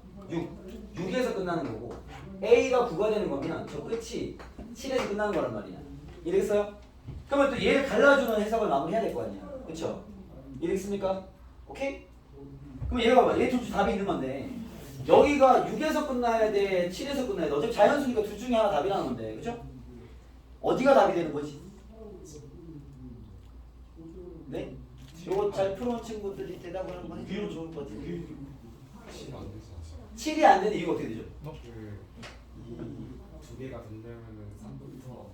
6에서 끝나는 거고 a가 9가 되는 거면 저 끝이 7에서 끝나는 거란 말이야. 이해겠어요? 그러면 또 얘를 갈라주는 해석을 마무리해야 될 거 아니야. 그쵸? 이해겠습니까? 오케이? 그럼 얘가 봐봐. 얘 둘 중 답이 있는 건데 여기가 6에서 끝나야 돼? 7에서 끝나야 돼? 어차피 자연수니까 둘 중에 하나 답이라는 건데 그죠? 어디가 답이 되는 거지? 네? 요거 잘 풀어온 친구들이 대답을 한번 해주면 좋을 것 같아요. 7안 돼서. 7이 안 되는 이유가 어떻게 되죠? 이 두 개가 된다면은 3부터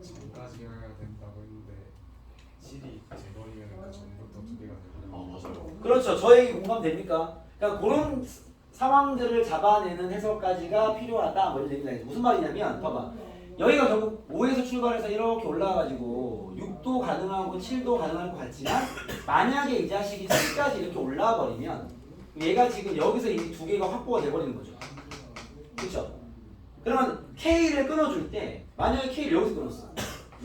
전까지 해야 된다고 했는데 7이 돼버리면 그 전부터 두 개가 되버리면 맞아요. 그렇죠. 저에게 공감됩니까? 그러니까 그런 상황들을 잡아내는 해석까지가 필요하다. 뭐 이런 얘기입니다. 무슨 말이냐면 봐봐. 여기가 결국 5에서 출발해서 이렇게 올라와가지고 6도 가능하고 7도 가능할 것 같지만 만약에 이 자식이 7까지 이렇게 올라와 버리면 얘가 지금 여기서 이 두 개가 확보가 돼버리는 거죠. 그렇죠? 그러면 K를 끊어줄 때 만약에 K를 여기서 끊었어.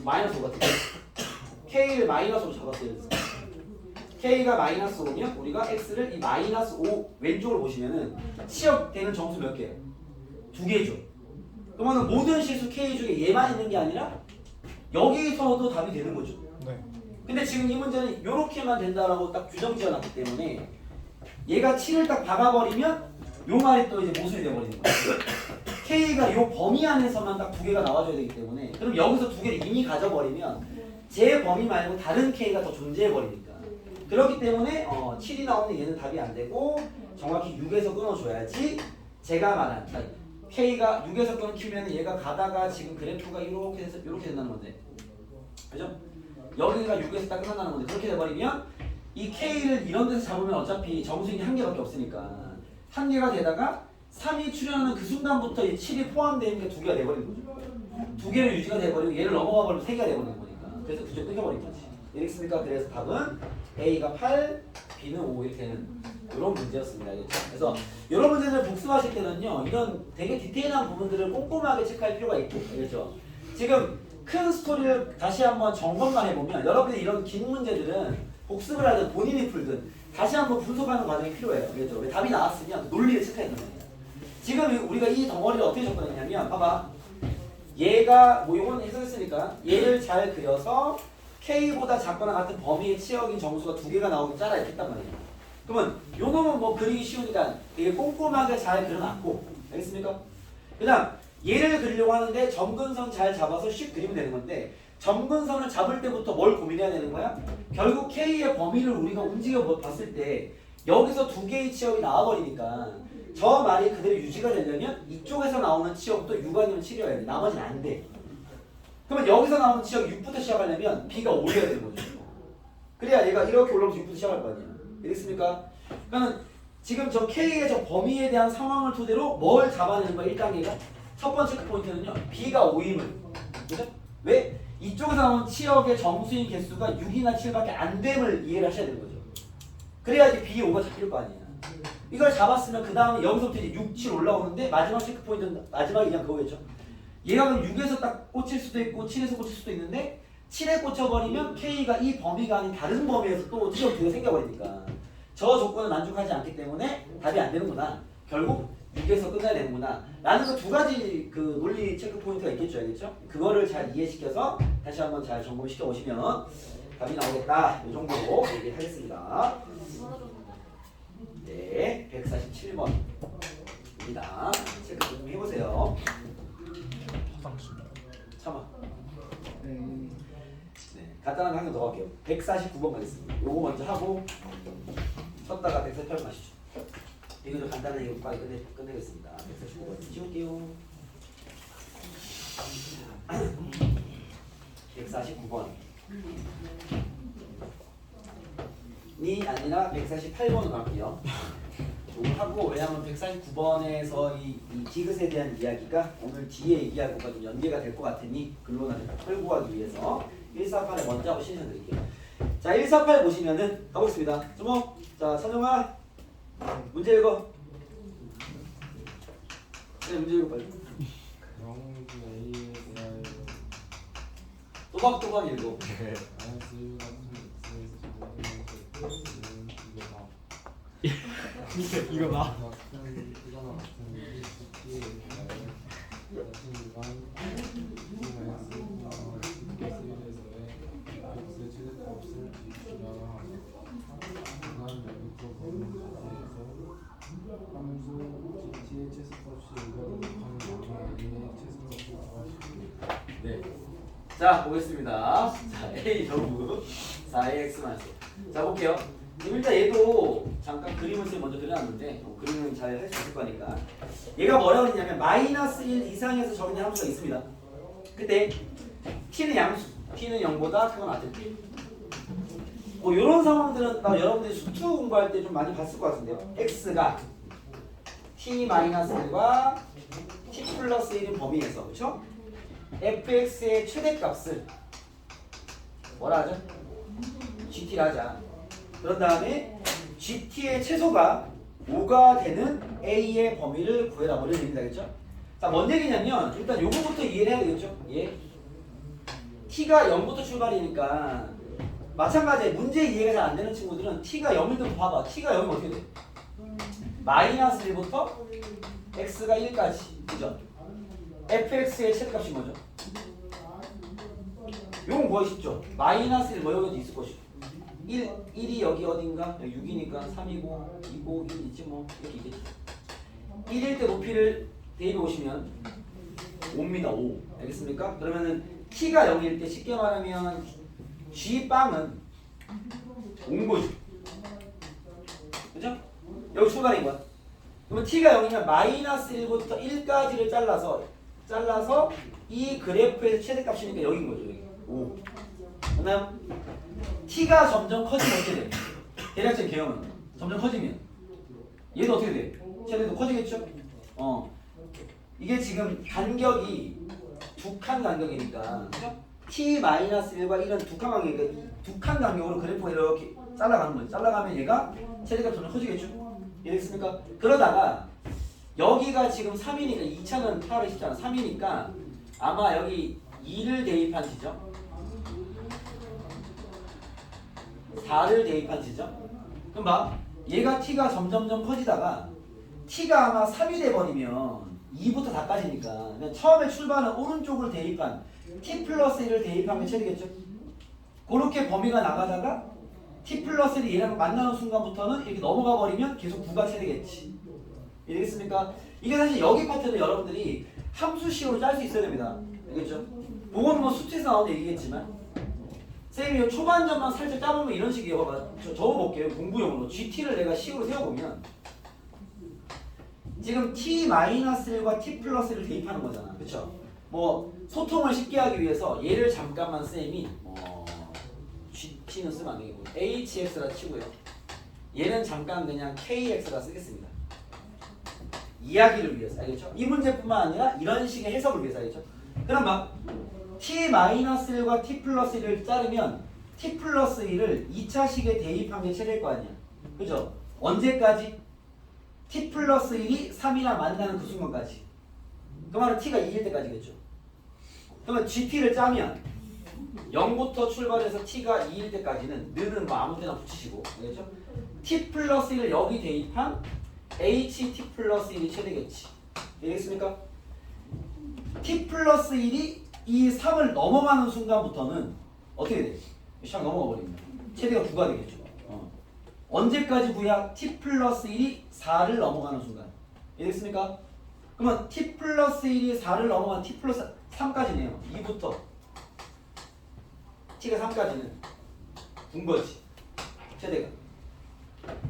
마이너스 5 같은 거. K를 마이너스 5로 잡았어요. 그래서. K가 마이너스 5면 우리가 X를 이 마이너스 5 왼쪽으로 보시면은 치역되는 정수 몇 개예요? 2개죠. 그러면 모든 실수 K 중에 얘만 있는 게 아니라 여기서도 답이 되는 거죠. 네. 근데 지금 이 문제는 이렇게만 된다라고 딱 규정 지어놨기 때문에 얘가 7을 딱 박아버리면 요 말이 또 이제 모순이 돼버리는 거예요. K가 요 범위 안에서만 딱 2개가 나와줘야 되기 때문에 그럼 여기서 2개를 이미 가져버리면 제 범위 말고 다른 K가 더 존재해버리니까 그렇기 때문에 7이 나오는 얘는 답이 안 되고 정확히 6에서 끊어줘야지 제가 말한 K가 6에서 끊기면 얘가 가다가 지금 그래프가 이렇게 해서 이렇게 된다는 건데 그죠? 여기가 6에서 딱 끝난다는 건데 그렇게 돼버리면 이 K를 이런 데서 잡으면 어차피 정수인이 한 개밖에 없으니까 한 개가 되다가 3이 출현하는 그 순간부터 이 7이 포함되는 게 2개가 돼버리는 거죠. 2개를 유지가 돼버리고 얘를 넘어가 버리면 3개가 돼버리는 거니까 그래서 그쪽 끊겨버린 거지. 이해했습니까? 그래서 답은 A가 8, B는 5 이렇게 되는 이런 문제였습니다. 그래서 이런 문제를 복습하실 때는요 이런 되게 디테일한 부분들을 꼼꼼하게 체크할 필요가 있고 알겠죠? 지금 큰 스토리를 다시 한번 점검만 해보면 여러분들이 이런 긴 문제들은 복습을 하든 본인이 풀든 다시 한번 분석하는 과정이 필요해요. 알겠죠? 왜 답이 나왔으면 논리를 체크해야 된다. 지금 우리가 이 덩어리를 어떻게 접근했냐면 봐봐 얘가 뭐 이건 해석했으니까 얘를 잘 그려서 K보다 작거나 같은 범위의 치역인 정수가 2개가 나오게 짜라 이렇게 했단 말이에요. 그러면 요 놈은 뭐 그리기 쉬우니까 되게 꼼꼼하게 잘 그려놨고 알겠습니까? 그 다음 얘를 그리려고 하는데 점근선 잘 잡아서 씩 그리면 되는 건데 점근선을 잡을 때부터 뭘 고민해야 되는 거야? 결국 K의 범위를 우리가 움직여 봤을 때 여기서 2개의 치역이 나와버리니까 저 말이 그대로 유지가 되려면 이쪽에서 나오는 치역도 6 아니면 7이어야 돼. 나머지는 안 돼. 그러면 여기서 나오는 치역 6부터 시작하려면 B가 5여야 되는 거죠. 그래야 얘가 이렇게 올라오면서 6부터 시작할 거 아니야. 알겠습니까? 그러니까 지금 저 K의 저 범위에 대한 상황을 토대로 뭘 잡아내는 거야 1단계가? 첫 번째 포인트는요. B가 5임을. 그죠? 왜? 이쪽에서 나오는 치역의 정수인 개수가 6이나 7밖에 안 됨을 이해를 하셔야 되는 거죠. 그래야지 B, 5가 잡힐 거 아니야. 이걸 잡았으면 그 다음에 여기서부터 이제 6, 7 올라오는데 마지막 체크포인트는 마지막에 그냥 그거겠죠. 얘가 그럼 6에서 딱 꽂힐 수도 있고 7에서 꽂힐 수도 있는데 7에 꽂혀버리면 K가 이 범위가 아닌 다른 범위에서 또 T가 생겨버리니까 저 조건을 만족하지 않기 때문에 답이 안 되는구나. 결국 6에서 끝나야 되는구나. 라는 그 두 가지 그 논리 체크 포인트가 있겠죠. 알겠죠? 그거를 잘 이해시켜서 다시 한번 잘 점검시켜 오시면 답이 나오겠다. 이 정도로 얘기하겠습니다. 네, 147번입니다. 체크 좀 해보세요. 참아. 네, 간단하게 한 개 더 할게요. 149번 가겠습니다. 요거 먼저 하고 쳤다가 148번 하시죠. 이거 좀 간단하게 이거 빨리 끝내겠습니다. 149번 지울게요. 149번 이 아니라 148번으로 갈게요. 이거 하고 왜냐면 149번에서 이 디귿에 대한 이야기가 오늘 뒤에 얘기할 것과 좀 연계가 될 것 같으니 근로나를 끌고 가기 위해서 148에 먼저 하고 신청드릴게요. 자, 148 보시면은 가보겠습니다. 주목. 자, 찬영아 문제 읽어. 네, 문제 읽어 빨리. 영구 A에 대하여 또박또박 읽어. 마이너스 1 같은 X에서 이거 나. 같은 이거나 같은 T에 대하여 같은 유관 마이너스 1에서의 X의 최대값을 주장하고 유관 여기서 보는 T에서 함수 GT의 최소값이 의견하는 경우에 최소값을 구하시고 네. 자, 보겠습니다. 자, A 더블 4AX-. 자, 볼게요. 일단 얘도 잠깐 그림을 먼저 그려놨는데 그림을 잘 할 수 있을 거니까 얘가 뭐라고 했냐면 마이너스 1 이상에서 적은 함수가 있습니다. 그때 t는 양수, t는 0보다 크거나 같을 때 뭐 이런 상황들은 여러분들이 수투 공부할 때 좀 많이 봤을 것 같은데요. x가 t-1과 t 플러스 1인 범위에서 그렇죠? fx의 최대값을 뭐라 하죠? gt라 하자. 그런 다음에 GT의 최소가 5가 되는 A의 범위를 구해라 버려 됩니다. 그렇죠? 자, 뭔 얘기냐면 일단 요거부터 이해를 해야 되겠죠? 예. T가 0부터 출발이니까 마찬가지에 문제 이해가 잘 안 되는 친구들은 T가 0일 때부터 봐봐. T가 0이면 어떻게 돼? 마이너스 1부터 X가 1까지. 그죠? fx의 최대값이 뭐죠? 요건 뭐가 쉽죠? 마이너스 1 뭐 여기도 있을 것이고 1이 여기 어딘가? 6이니까 3이고 2고 1 있지 뭐 이렇게 있겠지. 1일 때 높이를 대입해 보시면 5입니다. 5. 알겠습니까? 그러면은 t가 0일 때 쉽게 말하면 g빵은 5인 거지. 그죠? 여기 출발인 거야. 그러면 t가 0이면 마이너스 1부터 1까지를 잘라서 이 그래프에서 최대값이니까 여기인 거죠. 여기. 5. 그다음 t가 점점 커지면 어떻게 돼? 대략적인 개념은 점점 커지면 얘도 어떻게 돼? 최대도 커지겠죠? 이게 지금 간격이 두 칸 간격이니까 t-1과 1은 두 칸 간격이니까 두 칸 간격으로 그래프가 이렇게 잘라가는 거예요. 잘라가면 얘가 최대값 점점 커지겠죠? 이해됐습니까? 그러다가 여기가 지금 3이니까 2차는 파악이 쉽잖아. 3이니까 아마 여기 2를 대입한 지점 4를 대입한 지점? 그럼 봐. 얘가 t가 점점점 커지다가 t가 아마 3이 돼버리면 2부터 4까지니까 그냥 처음에 출발은 오른쪽을 대입한 t 플러스 1을 대입하면 최대겠죠? 그렇게 범위가 나가다가 t 플러스 1이 얘랑 만나는 순간부터는 이렇게 넘어가 버리면 계속 9가 최대겠지. 이해되겠습니까? 이게 사실 여기 파트는 여러분들이 함수식으로 짤 수 있어야 됩니다. 알겠죠? 그건 뭐 수트에서 나오는 얘기겠지만 쌤이 초반전만 살짝 짜보면 이런 식이에요. 봐봐. 적어볼게요. 공부용으로. GT를 내가 식으로 세워보면 지금 T-1과 T 플러스 1을 대입하는 거잖아. 그쵸? 뭐 소통을 쉽게 하기 위해서 얘를 잠깐만 쌤이 GT는 쓰면 안 되겠고 HX라 치고요. 얘는 잠깐 그냥 KX라 쓰겠습니다. 이야기를 위해서. 알겠죠? 이 문제뿐만 아니라 이런 식의 해석을 위해서. 알겠죠? 그럼 막 t-1과 t 플러스 1을 자르면 t 플러스 1을 2차식에 대입한 게 최대일 거 아니야. 그죠? 언제까지? t 플러스 1이 3이랑 만나는 그 순간까지. 그 말은 t가 2일 때까지겠죠. 그러면 gt를 짜면 0부터 출발해서 t가 2일 때까지는 늘은 뭐 아무 데나 붙이시고 알겠죠? t 플러스 1을 여기 대입한 ht 플러스 1이 최대겠지. 알겠습니까? t 플러스 1이 이 3을 넘어가는 순간부터는 어떻게 돼? 샥 넘어가 버립니다. 최대가 9가 되겠죠. 언제까지 9야? t 플러스 1이 4를 넘어가는 순간. 알겠습니까? 그러면 t 플러스 1이 4를 넘어간 t 플러스 3까지네요. 2부터 t가 3까지는 9인 거지. 최대가.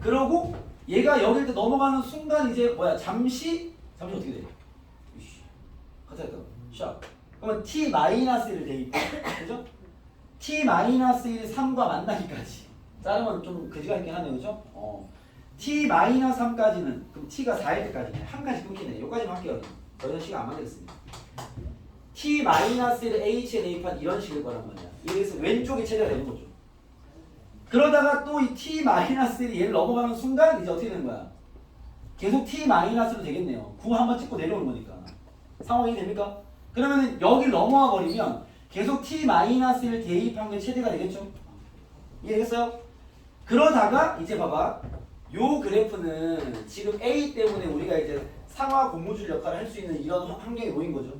그러고 얘가 여길 때 넘어가는 순간 이제 뭐야? 잠시 어떻게 돼? 이씨. 같이 할까? 샥. 그러면 t-1을 대입해. 그죠? t-1이 3과 만나기까지. 자르면 좀 그지가 있긴 하네요. 그죠? t-3까지는 그럼 t가 4일 때까지네. 한 가지 끊기네. 여기까지만 할게요. 더 이상 시간 안 만들겠습니다. t-1을 h에 대입한 이런 식일 거란 말이야. 이래서 왼쪽이 최대가 되는 거죠. 그러다가 또 이 t-1이 얘를 넘어가는 순간 이제 어떻게 되는 거야? 계속 t-로 되겠네요. 9 한번 찍고 내려오는 거니까. 상황이 됩니까? 그러면 여기를 넘어와 버리면 계속 t-를 대입한 게 최대가 되겠죠? 이해했어요? 그러다가 이제 봐봐. 요 그래프는 지금 A 때문에 우리가 이제 상하 고무줄 역할을 할 수 있는 이런 환경에 놓인 거죠.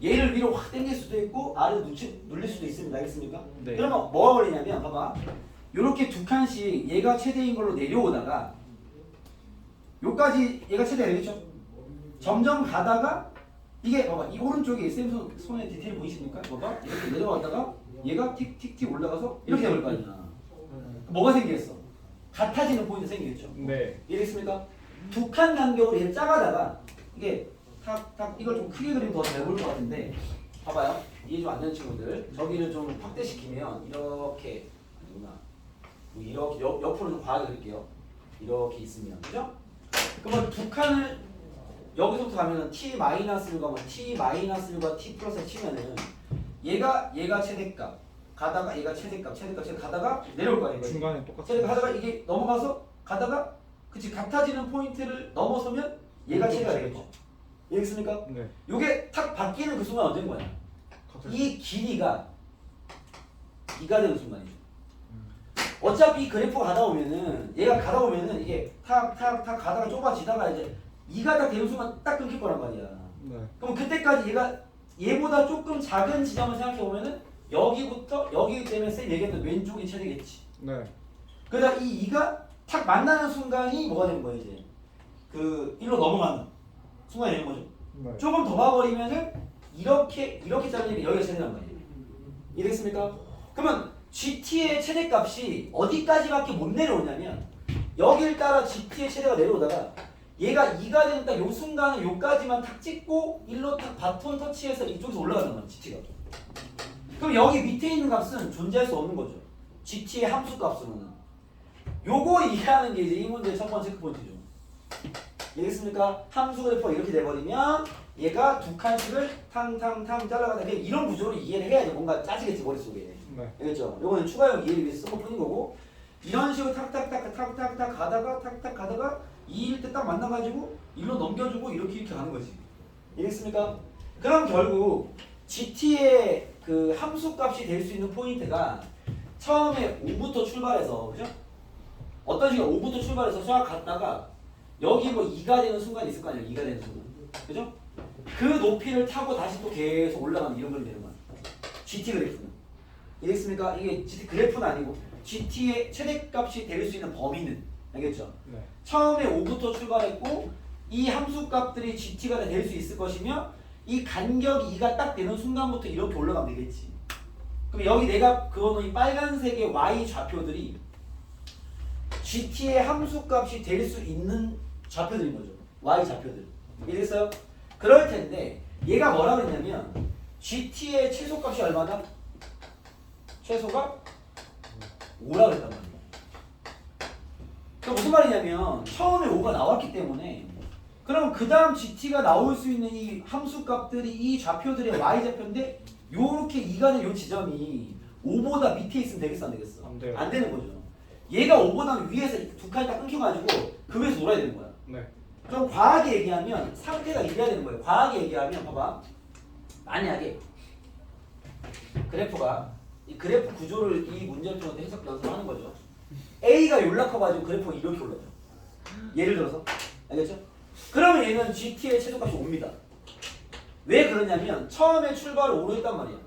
얘를 위로 확 당길 수도 있고 아래로 눌릴 수도 있습니다. 알겠습니까? 네. 그러면 뭐가 걸리냐면 봐봐. 요렇게 두 칸씩 얘가 최대인 걸로 내려오다가 요까지 얘가 최대가 되겠죠? 점점 가다가 이게 봐봐. 이 오른쪽에 쌤 손에 디테일 보이십니까? 봐봐. 이렇게 내려왔다가 얘가 틱틱틱 올라가서 이렇게 돼버릴 거 아니야. 뭐가 생기겠어? 같아지는 포인트 생기겠죠? 네. 이해됐습니까? 두 칸 간격으로 얘를 짜가다가 이게 탁탁 이걸 좀 크게 그리면 더 잘 보일 것 같은데 봐봐요. 이해 좀 안 되는 친구들 저기를 좀 확대시키면 이렇게 아니구나 뭐 이렇게 옆으로 좀 과하게 그릴게요. 이렇게 있으면 그죠? 그러면 두 칸을 여기서부터 가면은 t-1과 뭐 t-1과 t 플러스 치면은 얘가 최대값 가다가 얘가 최대값 가다가 내려올 거 아니에요. 중간에 똑같이. 최대값 하다가 이게 넘어가서 가다가 그치 같아지는 포인트를 넘어서면 얘가 최대가 되겠죠. 이해했습니까? 네. 요게 탁 바뀌는 그 순간 언제인 거야? 갑자기. 이 길이가 2가 되는 순간이죠. 어차피 이 그래프가 가다 보면은 얘가 가다 보면은 이게 탁 가다가 좁아지다가 이제 2가 딱 되는 순간 딱 끊길 거란 말이야. 네. 그럼 그때까지 얘보다 조금 작은 지점을 생각해 보면은 여기부터 여기 때문에 쌤 얘기했던 왼쪽이 최대겠지. 네. 그러다 이 2가 탁 만나는 순간이 뭐가 되는 거야 이제 그 1로 넘어가는 순간이 되는 거죠. 네. 조금 더 봐버리면은 이렇게 자르니까 여기가 최대란 말이에요. 이해됐습니까? 그러면 GT의 최대값이 어디까지밖에 못 내려오냐면 여기를 따라 GT의 최대가 내려오다가 얘가 2가 되는 딱 요 순간은 요까지만 탁 찍고 1로 탁 바톤 터치해서 이쪽에서 올라가는 거야 GT가. 그럼 여기 밑에 있는 값은 존재할 수 없는 거죠. GT의 함수 값으로는. 요거 이해하는 게 이제 이 문제의 첫 번째 포인트죠. 이해했습니까? 함수 그래프가 이렇게 돼버리면 얘가 두 칸씩을 탕탕탕 잘라가다 그냥 이런 구조로 이해를 해야지 뭔가 짜지겠지 머릿속에. 네. 알겠죠? 요거는 추가형 이해를 위해서 쓴 것뿐인 거고 이런 식으로 탁탁탁 가다가 탁탁 가다가 2일 때 딱 만나가지고 1로 넘겨주고 이렇게 가는 거지. 이해했습니까? 그럼 결국 GT의 그 함수값이 될 수 있는 포인트가 처음에 5부터 출발해서 그죠? 어떤 식으로 5부터 출발해서 쫙 갔다가 여기 뭐 2가 되는 순간이 있을 거 아니에요. 2가 되는 순간. 그죠? 그 높이를 타고 다시 또 계속 올라가는 이런 걸 되는 거야. GT 그래프는. 이해했습니까? 이게 GT 그래프는 아니고 GT의 최대값이 될 수 있는 범위는 알겠죠? 네. 처음에 5부터 출발했고 이 함수값들이 GT가 될 수 있을 것이며 이 간격이 2가 딱 되는 순간부터 이렇게 올라가면 되겠지. 그럼 여기 내가 그어놓은 이 빨간색의 Y 좌표들이 GT의 함수값이 될 수 있는 좌표들인 거죠. Y 좌표들. 이해됐어요? 그럴 텐데 얘가 뭐라 그랬냐면 GT의 최소값이 얼마다? 최소가 5라 그랬단 말이야. 그러니까 무슨 말이냐면 처음에 5가 나왔기 때문에 그럼 그 다음 GT가 나올 수 있는 이 함수값들이 이 좌표들의 Y-좌표인데 요렇게 2가 된 요 지점이 5보다 밑에 있으면 되겠어 안 되겠어? 안 돼요. 안 되는 거죠. 얘가 5보다 위에서 두 칸이 딱 끊겨가지고 그 위에서 놀아야 되는 거야. 네. 좀 과하게 얘기하면 상태가 이래야 되는 거예요. 과하게 얘기하면 봐봐. 만약에 그래프가 이 그래프 구조를 이 문제를 통해서 해석 연습하는 거죠. A가 요락커가지고 그래프가 이렇게 올라죠. 예를 들어서 알겠죠? 그러면 얘는 GT의 최소값이 5입니다. 왜 그러냐면 처음에 출발을 5로 했단 말이야.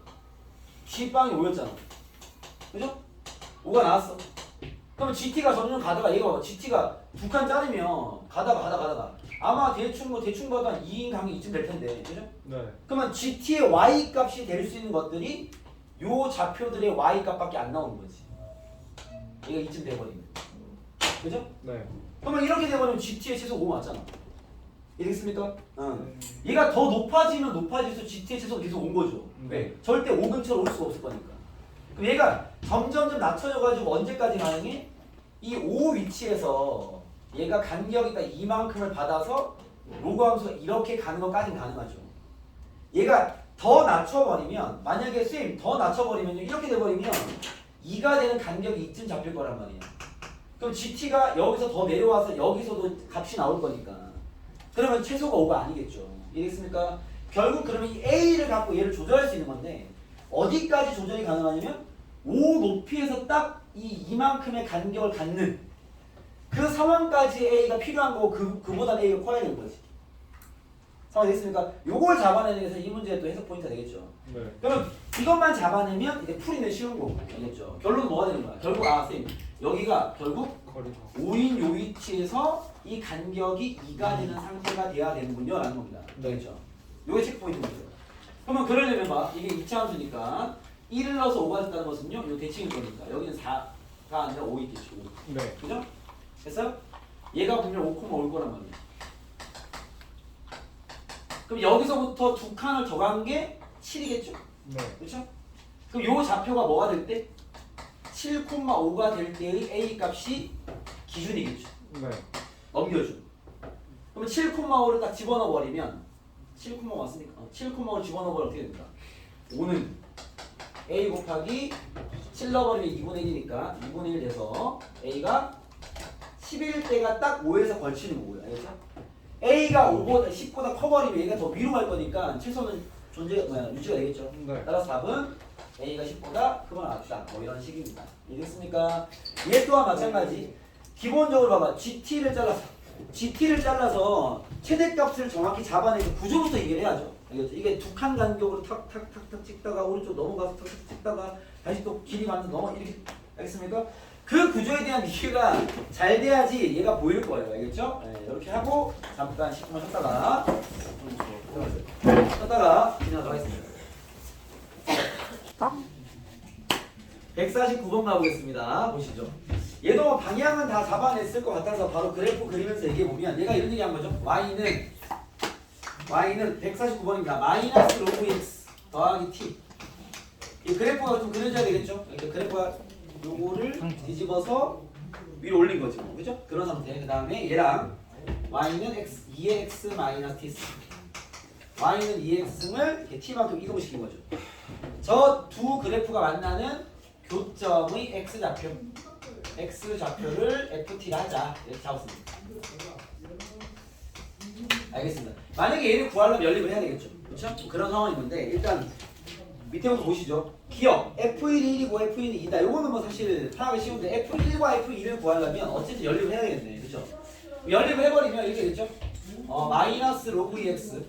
G빵이 5였잖아. 그죠? 5가 나왔어. 그러면 GT가 점점 가다가 얘가 봐봐. GT가 두 칸 자르면 가다가 아마 대충 봐도 한 2인 간격 이쯤 될 텐데. 그죠? 네. 그러면 GT의 Y 값이 될 수 있는 것들이 요 좌표들의 Y 값밖에 안 나오는 거지. 얘가 이쯤 돼버리면. 그죠? 네. 그러면 이렇게 돼버리면 GT의 최소 5 맞잖아. 이해됐습니까? 얘가 더 높아지면 높아질수록 GT의 최소가 계속 온 거죠. 왜? 절대 5 근처로 올 수가 없을 거니까. 그럼 얘가 점점점 낮춰져가지고 언제까지 가능해? 이 5 위치에서 얘가 간격이 딱 이만큼을 받아서 로그 함수가 이렇게 가는 것까지는 가능하죠. 얘가 더 낮춰버리면 만약에 쌤 더 낮춰버리면 이렇게 돼버리면 2가 되는 간격이 이쯤 잡힐 거란 말이야. 그럼 GT가 여기서 더 내려와서 여기서도 값이 나올 거니까 그러면 최소가 5가 아니겠죠. 이해됐습니까? 결국 그러면 이 A를 갖고 얘를 조절할 수 있는 건데 어디까지 조절이 가능하냐면 5 높이에서 딱 이만큼의 간격을 갖는 그 상황까지 A가 필요한 거고 그보다 A가 커야 되는 거지. 상황이 됐습니까? 요걸 잡아내는 데서 이 문제의 또 해석 포인트가 되겠죠. 네. 그러면 이것만 잡아내면 이제 풀이는 쉬운 거고 알겠죠? 결론은 뭐가 되는 거야? 결국 쌤 여기가 결국 거리가 5인 요 위치에서 이 간격이 2가 되는 상태가 돼야 되는군요 라는 겁니다. 알겠죠? 요게 체크 포인트입니다. 그러면 그러려면 봐 이게 2차 함수니까 1을 넣어서 5가 됐다는 것은요 요 대칭일 거니까 여기는 4가 아니라 5 있겠죠. 네. 그죠? 됐어요? 얘가 분명 5, 올 거란 말이야. 그럼 여기서부터 두 칸을 더 간 게 7이겠죠? 네. 그렇죠? 그럼 요 좌표가 뭐가 될 때? 7,5가 될 때의 A 값이 기준이겠죠. 네. 넘겨줘. 그러면 7,5를 딱 집어넣어 버리면 7,5 왔으니까 7,5를 집어넣어 버리면 어떻게 됩니까? 5는 A 곱하기 7 넣어버리면 2분의 1이니까 2분의 1 돼서 A가 11대가 딱 5에서 걸치는 거고요. 알겠죠? A가 5보다 10보다 커버리면 얘가 더 위로 갈 거니까 최소는 유지가 되겠죠. 네. 따라서 답은 A가 10보다 크거나 같다. 뭐 이런 식입니다. 이해됐습니까? 얘 또한 마찬가지. 기본적으로 봐봐. GT를 잘라서 최대값을 정확히 잡아내서 구조부터 얘기를 해야죠. 알겠죠? 이게 두 칸 간격으로 탁탁탁탁 찍다가 오른쪽 넘어가서 탁탁 찍다가 다시 또 길이 맞는 넘어 이렇게 알겠습니까? 그 구조에 대한 이해가 잘 돼야지 얘가 보일 거예요. 알겠죠? 네, 이렇게 하고 잠깐 10분만 쉬었다가 진행하도록 하겠습니다. 149번 가보겠습니다. 보시죠. 얘도 방향은 다 잡아냈을 것 같아서 바로 그래프 그리면서 얘기해보면 얘가 이런 얘기 한 거죠. Y는 149번입니다. 마이너스 로그 X 더하기 T. 이 그래프가 좀 그려져야 되겠죠? 그러니까 그래프가 요거를 뒤집어서 위로 올린 거죠. 그죠? 그런 상태. 그 다음에 얘랑 Y는 X, 2의 X 마이너스 T. Y는 2X를 이렇게 T만큼 이동을 시킨 거죠. 저 두 그래프가 만나는 교점의 X 좌표를 FT라 하자. 이렇게 잡았습니다. 알겠습니다. 만약에 얘를 구하려면 연립을 해야 되겠죠. 그렇죠? 그런 상황이 있는데 일단 밑에부터 보시죠. 기억 F1이 1이고 F2는 2다. 요거는 뭐 사실 파악이 쉬운데 F1과 F2를 구하려면 어쨌든 연립을 해야 되겠네. 그렇죠? 연립을 해버리면 이렇게 되겠죠? 마이너스 로그 2x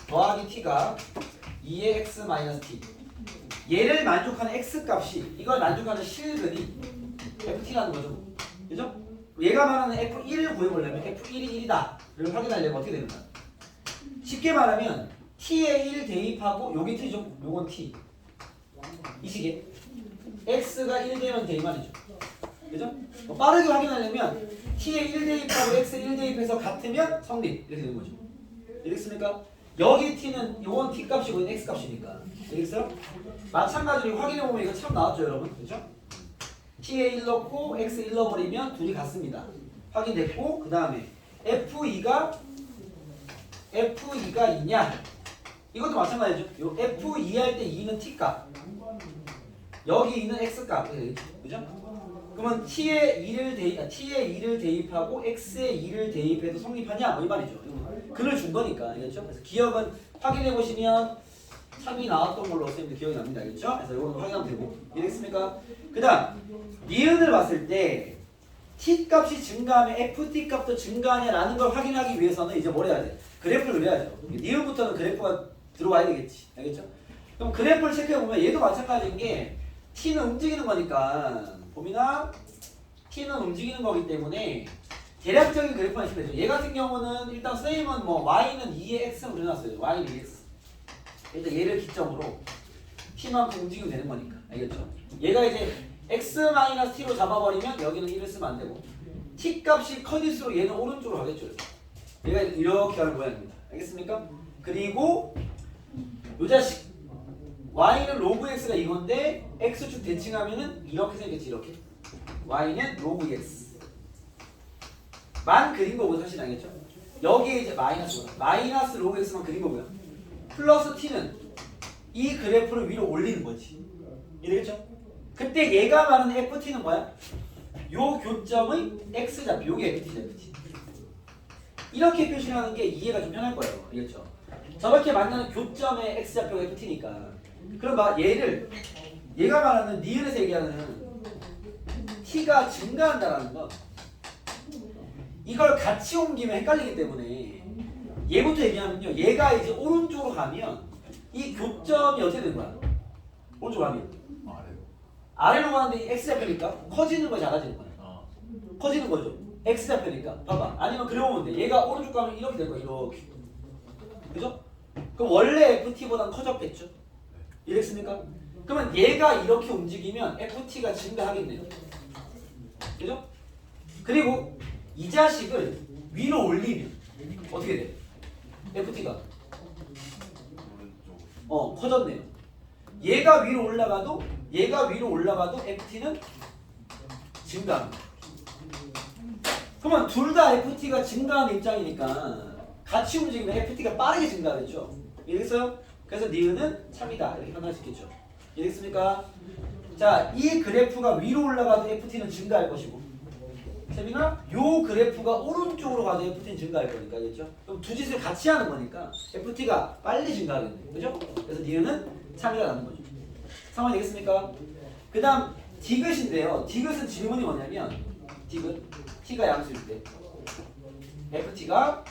더하기 t가 2의 x 마이너스 t. 얘를 만족하는 x 값이 이걸 만족하는 실근이 ft라는 거죠. 그죠? 얘가 말하는 f1을 구해보려면 f1이 1이다를 확인하려면 어떻게 되는 거야? 쉽게 말하면 t에 1 대입하고 요게 t죠. 요건 t. 이 식에 x가 1 되면 돼 이 말이죠. 그죠? 빠르게 확인하려면 t에 1 대입하고 x에 1 대입해서 같으면 성립 이렇게 되는 거죠. 알겠습니까? 여기 t는 요건 t 값이고 이건 x 값이니까. 알겠어요? 마찬가지로 확인해보면 이거 참 나왔죠 여러분. 그죠? t에 1 넣고 x 1 넣어버리면 둘이 같습니다. 확인됐고 그 다음에 f2가 있냐? 이것도 마찬가지죠. 요 f2 할 때 2는 t 값, 여기 2는 x 값. 그죠? 그러면 t에 2를 대입하고 x에 2를 대입해도 성립하냐? 뭐 이 말이죠. 근을 준 거니까. 알겠죠? 그래서 기억은 확인해 보시면 3이 나왔던 걸로 선생님들 기억이 납니다. 알겠죠? 그래서 이거는 확인하면 되고. 이해됐습니까? 그 다음 니은을 봤을 때 t 값이 증가하면 ft 값도 증가하냐라는 걸 확인하기 위해서는 이제 뭘 해야 돼? 그래프를 그려야죠. 니은부터는 그래프가 들어와야 되겠지. 알겠죠? 그럼 그래프를 체크해보면 얘도 마찬가지인 게 t는 움직이는 거니까 봄이나 t는 움직이는 거기 때문에 대략적인 그래프만 있으면 되죠. 얘 같은 경우는 일단 선생님은 뭐 y는 2의 x로 그려놨어요. y는 2x. 일단 얘를 기점으로 t만큼 움직이면 되는 거니까. 알겠죠? 얘가 이제 x-t로 잡아버리면 여기는 1을 쓰면 안 되고 t 값이 커질수록 얘는 오른쪽으로 가겠죠. 얘가 이렇게 하는 모양입니다. 알겠습니까? 그리고 요 자식 y는 로그 x가 이건데 x축 대칭하면은 이렇게 생겼지. 이렇게 y는 로그 x 만 그린 거고 사실 알겠죠? 여기에 이제 마이너스 로그 x만 그린 거고요. 플러스 t는 이 그래프를 위로 올리는 거지. 이해되겠죠? 그때 얘가 말하는 ft는 뭐야? 요 교점의 x좌표, 요게 ft죠. 이렇게 표시하는 게 이해가 좀 편할 거예요. 알겠죠? 저렇게 만나는 교점의 x좌표가 ft니까. 그럼 막 얘가 말하는 니은에서 얘기하는 t가 증가한다라는 건 이걸 같이 옮기면 헷갈리기 때문에 얘부터 얘기하면요. 얘가 이제 오른쪽으로 가면 이 교점이 어떻게 되는 거야? 오른쪽으로 가면 아래로 가는데 이 x좌표니까 커지는 거야, 작아지는 거야? 커지는 거죠. x좌표니까. 봐봐. 아니면 그려보면 돼. 얘가 오른쪽 가면 이렇게 될 거야. 이렇게. 그죠? 그럼 원래 ft보단 커졌겠죠? 이랬습니까? 그러면 얘가 이렇게 움직이면 ft가 증가하겠네요. 그죠? 그리고 이 자식을 위로 올리면 어떻게 돼? ft가 커졌네요. 얘가 위로 올라가도 ft는 증가합니다. 그러면 둘 다 ft가 증가하는 입장이니까 같이 움직이면 ft가 빠르게 증가하겠죠. 이해됐어요? 그래서 니은은 참이다 이렇게 판단할 수 있겠죠. 이해됐습니까? 자, 이 그래프가 위로 올라가도 FT는 증가할 것이고 세미나 요 그래프가 오른쪽으로 가도 FT는 증가할 거니까. 알겠죠? 그럼 두 짓을 같이 하는 거니까 FT가 빨리 증가하겠네. 그죠? 그래서 니은은 참이가 나는 거죠. 상황이 되겠습니까? 그 다음 디귿인데요. 디귿은 질문이 뭐냐면 디귿 t가 양수일 때 FT가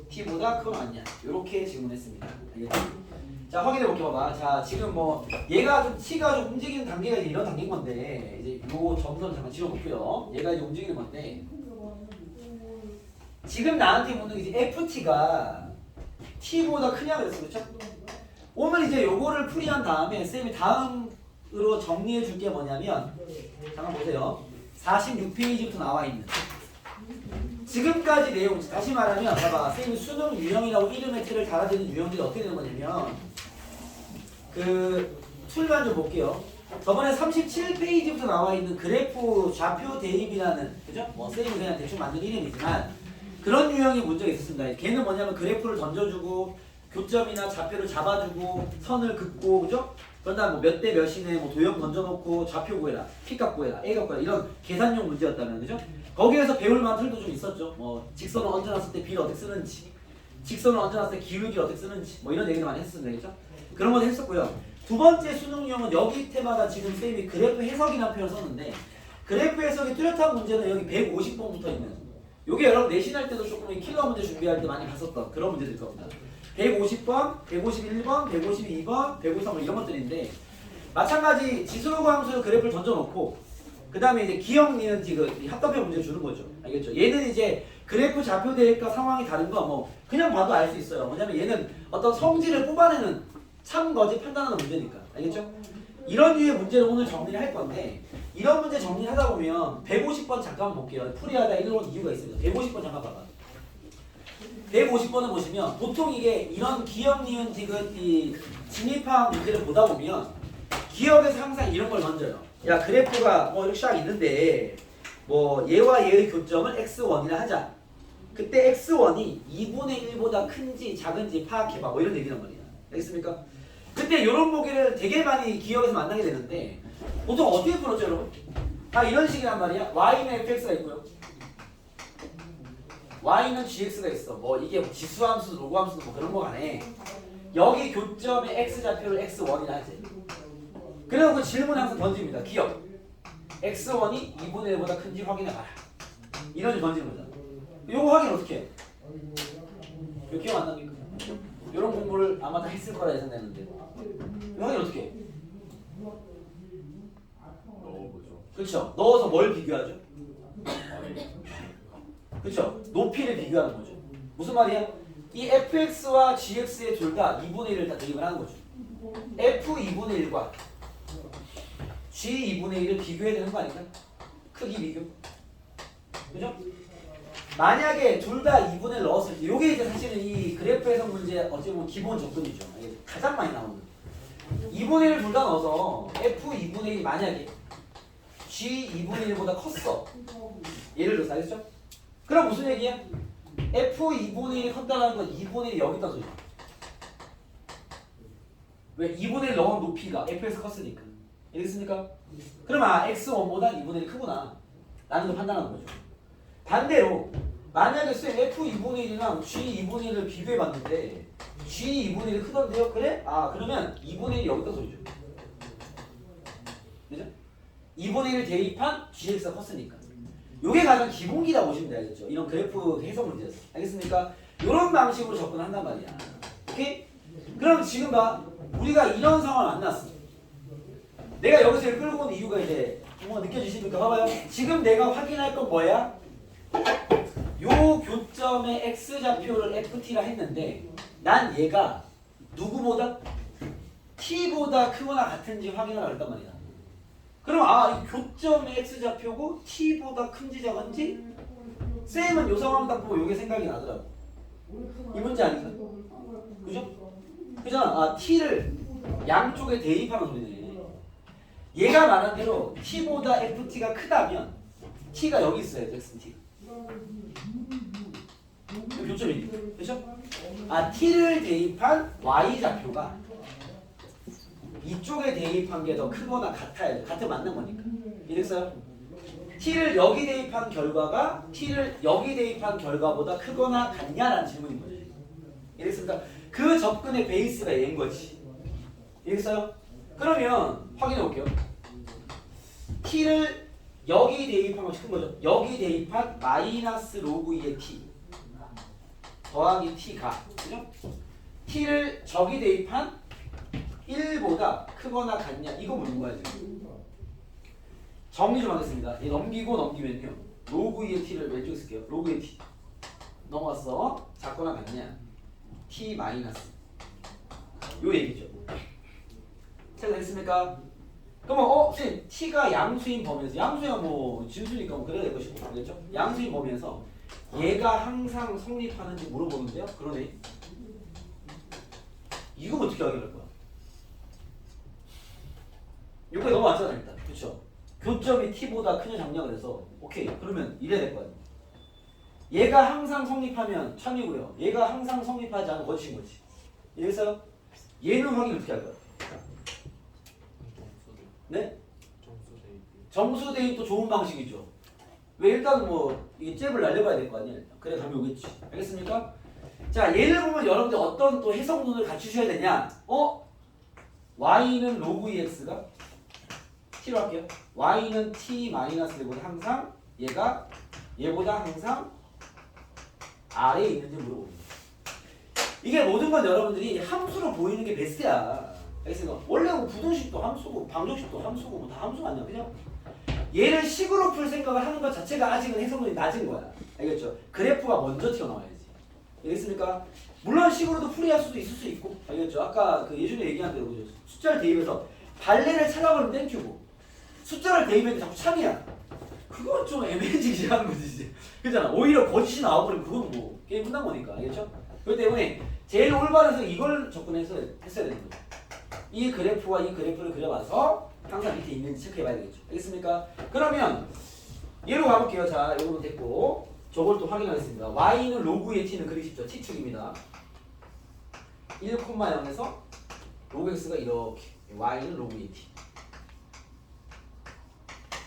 t보다 크거나 같냐 이렇게 질문했습니다. 알겠죠? 자, 확인해 볼게요. 봐봐. 자, 지금 뭐 얘가 좀 t가 좀 움직이는 단계가 이제 이런 단계인 건데 이제 요 점선 잠깐 지워놓고요. 얘가 이제 움직이는 건데 지금 나한테 묻는 게 이제 ft가 t보다 크냐 그랬어, 그렇죠? 오늘 이제 요거를 풀이한 다음에 쌤이 다음으로 정리해 줄 게 뭐냐면 잠깐 보세요. 46페이지부터 나와 있는 지금까지 내용, 다시 말하면 봐봐. 쌤이 수능 유형이라고 이름의 틀을 달아드는 유형들이 어떻게 되는 거냐면 그 툴만 좀 볼게요. 저번에 37페이지부터 나와 있는 그래프 좌표 대입이라는, 그죠? 뭐 쌤이 그냥 대충 만든 이름이지만 그런 유형이 문제가 있었습니다. 걔는 뭐냐면 그래프를 던져주고 교점이나 좌표를 잡아주고 선을 긋고, 그죠? 그런 다음 뭐 몇 대 몇이네 뭐 도형 던져놓고 좌표 구해라, P값 구해라, A값 구해라 이런 계산용 문제였다면, 그죠? 거기에서 배울 만한 틀도 좀 있었죠. 뭐 직선을 얹어놨을 때 B를 어떻게 쓰는지, 직선을 얹어놨을 때 기울기를 어떻게 쓰는지 뭐 이런 얘기를 많이 했었는데, 그죠? 그런 것도 했었고요. 두 번째 수능용은 여기 테마다 지금 쌤이 그래프 해석이라는 표현을 썼는데 그래프 해석이 뚜렷한 문제는 여기 150번 붙어 있는, 요게 여러분 내신할 때도 조금 킬러 문제 준비할 때 많이 봤었던 그런 문제들 겁니다. 150번, 151번, 152번, 153번 이런 것들인데 마찬가지 지수로그 함수로 그래프를 던져놓고 그 다음에 이제 기억, 니은, 디귿 합답형 문제 주는 거죠. 알겠죠? 얘는 이제 그래프 좌표 대입과 상황이 다른 거 뭐 그냥 봐도 알 수 있어요. 뭐냐면 얘는 어떤 성질을 뽑아내는 참거지 판단하는 문제니까. 알겠죠? 이런 류의 문제를 오늘 정리를 할 건데 이런 문제 정리하다 보면 150번 잠깐 볼게요. 풀이하다 이런 이유가 있습니다. 150번 잠깐 봐봐. 150번을 보시면 보통 이게 이런 기억, 니은, 디귿 이 진입학 문제를 보다 보면 기억에서 항상 이런 걸 던져요. 야, 그래프가 뭐 이렇게 쫙 있는데 뭐 얘와 얘의 교점을 x1이라 하자. 그때 x1이 2분의 1보다 큰지 작은지 파악해봐. 뭐 이런 얘기란 말이야. 알겠습니까? 그때 이런 보기를 되게 많이 기억에서 만나게 되는데 보통 어떻게 풀었죠, 여러분? 다 이런 식이란 말이야. y는 fx가 있고요. y는 gx가 있어. 뭐 이게 지수함수도 로그함수도 뭐 그런 거 간에 여기 교점의 x좌표를 x1이라 하지. 그리고 그 질문 항상 던집니다. 기억. x1이 2분의 1보다 큰지 확인해봐라. 이런 식 던지는 거잖아. 요거 확인 어떻게 해? 이거 기억 안 납니까? 이런 공부를 아마 다 했을 거라 예상되는데 이거 확인 어떻게 해? 넣어보죠. 그렇죠. 넣어서 뭘 비교하죠? 아니, 그렇죠. 높이를 비교하는 거죠. 무슨 말이야? 이 fx와 gx의 둘 다 2분의 1을 다 대입을 하는 거죠. f 2분의 1과 g 2분의 1을 비교해야 되는 거 아닌가? 크기 비교. 그죠? 만약에 둘 다 2분의 1 넣었을 때 이게 이제 사실은 이 그래프 해석 문제 어찌 보면 기본 접근이죠. 이게 가장 많이 나오는 2분의 1을 둘 다 넣어서 f 2분의 1이 만약에 g 2분의 1보다 컸어. 예를 들어서 알겠죠? 그럼 무슨 얘기야? f 2분의 1이 컸다는 건 2분의 1이 여기 있다 소리야. 왜? 2분의 1 넣은 높이가 f에서 컸으니까. 알겠습니까? 그럼 x1보다 2분의 1이 크구나 라는 걸 판단하는 거죠. 반대로 만약에 쌤 f 2분의 1이랑 g 2분의 1을 비교해 봤는데 g 2분의 1이 크던데요? 그래? 그러면 2분의 1이 여기 있다 소리죠. 그죠? 2분의 1을 대입한 gx가 컸으니까. 요게 가장 기본기다 보시면 되겠죠. 이런 그래프 해석 문제였어. 알겠습니까? 이런 방식으로 접근한단 말이야. 오케이? 그럼 지금 봐. 우리가 이런 상황을 만났어. 내가 여기서 이렇게 끌고 온 이유가 이제 뭔가 느껴지십니까? 봐봐요. 지금 내가 확인할 건 뭐야? 요 교점의 x좌표를 ft라 했는데 난 얘가 누구보다? t보다 크거나 같은지 확인을 했단 말이야. 그럼 이 교점의 x좌표고 t보다 큰지 작은지 쌤은 요 상황 딱 보고 요게 생각이 나더라고. 이 문제 아닌가? 그죠? 그잖아. t를 양쪽에 대입하는 소리네. 얘가 말한 대로 t보다 ft가 크다면 t가 여기 있어야죠. xt가. 교점이지. 그죠? t를 대입한 y좌표가 이쪽에 대입한 게 더 크거나 같아야죠. 같은 맞는 거니까. 이랬어요? t를 여기 대입한 결과가 t를 여기 대입한 결과보다 크거나 같냐라는 질문인 거죠. 이랬습니까? 그 접근의 베이스가 얘인 거지. 이랬어요? 그러면 확인해 볼게요. t를 여기 대입한 것이 큰 거죠. 여기 대입한 마이너스 로그 2의 t 더하기 t가 그죠? t를 저기 대입한 1보다 크거나 같냐 이거 묻는 거야 지금. 정리 좀 하겠습니다. 넘기고 넘기면요. 로그 2의 t를 왼쪽에 쓸게요. 로그 2의 t 넘어왔어. 작거나 같냐 t 마이너스 요 얘기죠. 잘 됐습니까? 그러면 선생님 t가 양수인 범위에서 양수야 뭐 진수니까 뭐 그래야 될 것이고 그렇죠? 양수인 범위에서 얘가 항상 성립하는지 물어보는데요. 그러네. 이거 어떻게 확인할 거야? 여기까지 넘어왔잖아 일단. 그렇죠? 교점이 t보다 크냐 작냐 그래서 오케이 그러면 이래야 될 거 아니야. 얘가 항상 성립하면 참이고요. 얘가 항상 성립하지 않으면 거짓인 거지. 이래서 얘는 확인 어떻게 할 거야? 네? 점수 대입도 좋은 방식이죠. 왜 일단 뭐 이게 잽을 날려봐야 될 거 아니야. 그래 감이 오겠지. 알겠습니까? 자 얘를 보면 여러분들 어떤 또 해석론을 갖추셔야 되냐? y는 로그 2x가 t로 할게요. y는 t-1보다 항상 얘보다 항상 아래에 있는지 물어봅니다. 이게 모든 건 여러분들이 함수로 보이는 게 베스트야. 알겠습니까? 원래 뭐 부등식도 함수고 방정식도 함수고 뭐 다 함수 아니야, 그죠? 얘를 식으로 풀 생각을 하는 것 자체가 아직은 해석률이 낮은 거야. 알겠죠? 그래프가 먼저 튀어나와야지. 알겠습니까? 물론 식으로도 풀이할 수도 있을 수 있고, 알겠죠? 아까 그 예전에 얘기한 대로 그죠? 숫자를 대입해서 발레를 찾아버리면 땡큐고 숫자를 대입했는데 자꾸 참이야. 그건 좀 애매해지는 거지 이제. 그잖아. 오히려 거짓이 나와버리면 그건 뭐 게임 끝난 거니까. 알겠죠? 그렇기 때문에 제일 올바른 해서 이걸 접근해서 했어야 되는 거죠. 이 그래프와 이 그래프를 그려봐서 항상 밑에 있는지 체크해봐야 되겠죠. 알겠습니까? 그러면 얘로 가볼게요. 자, 요거는 됐고 저걸 또 확인하겠습니다. y는 로그의 t는 그리기 쉽죠. t축입니다. 1,0에서 로그 x가 이렇게 y는 로그의 t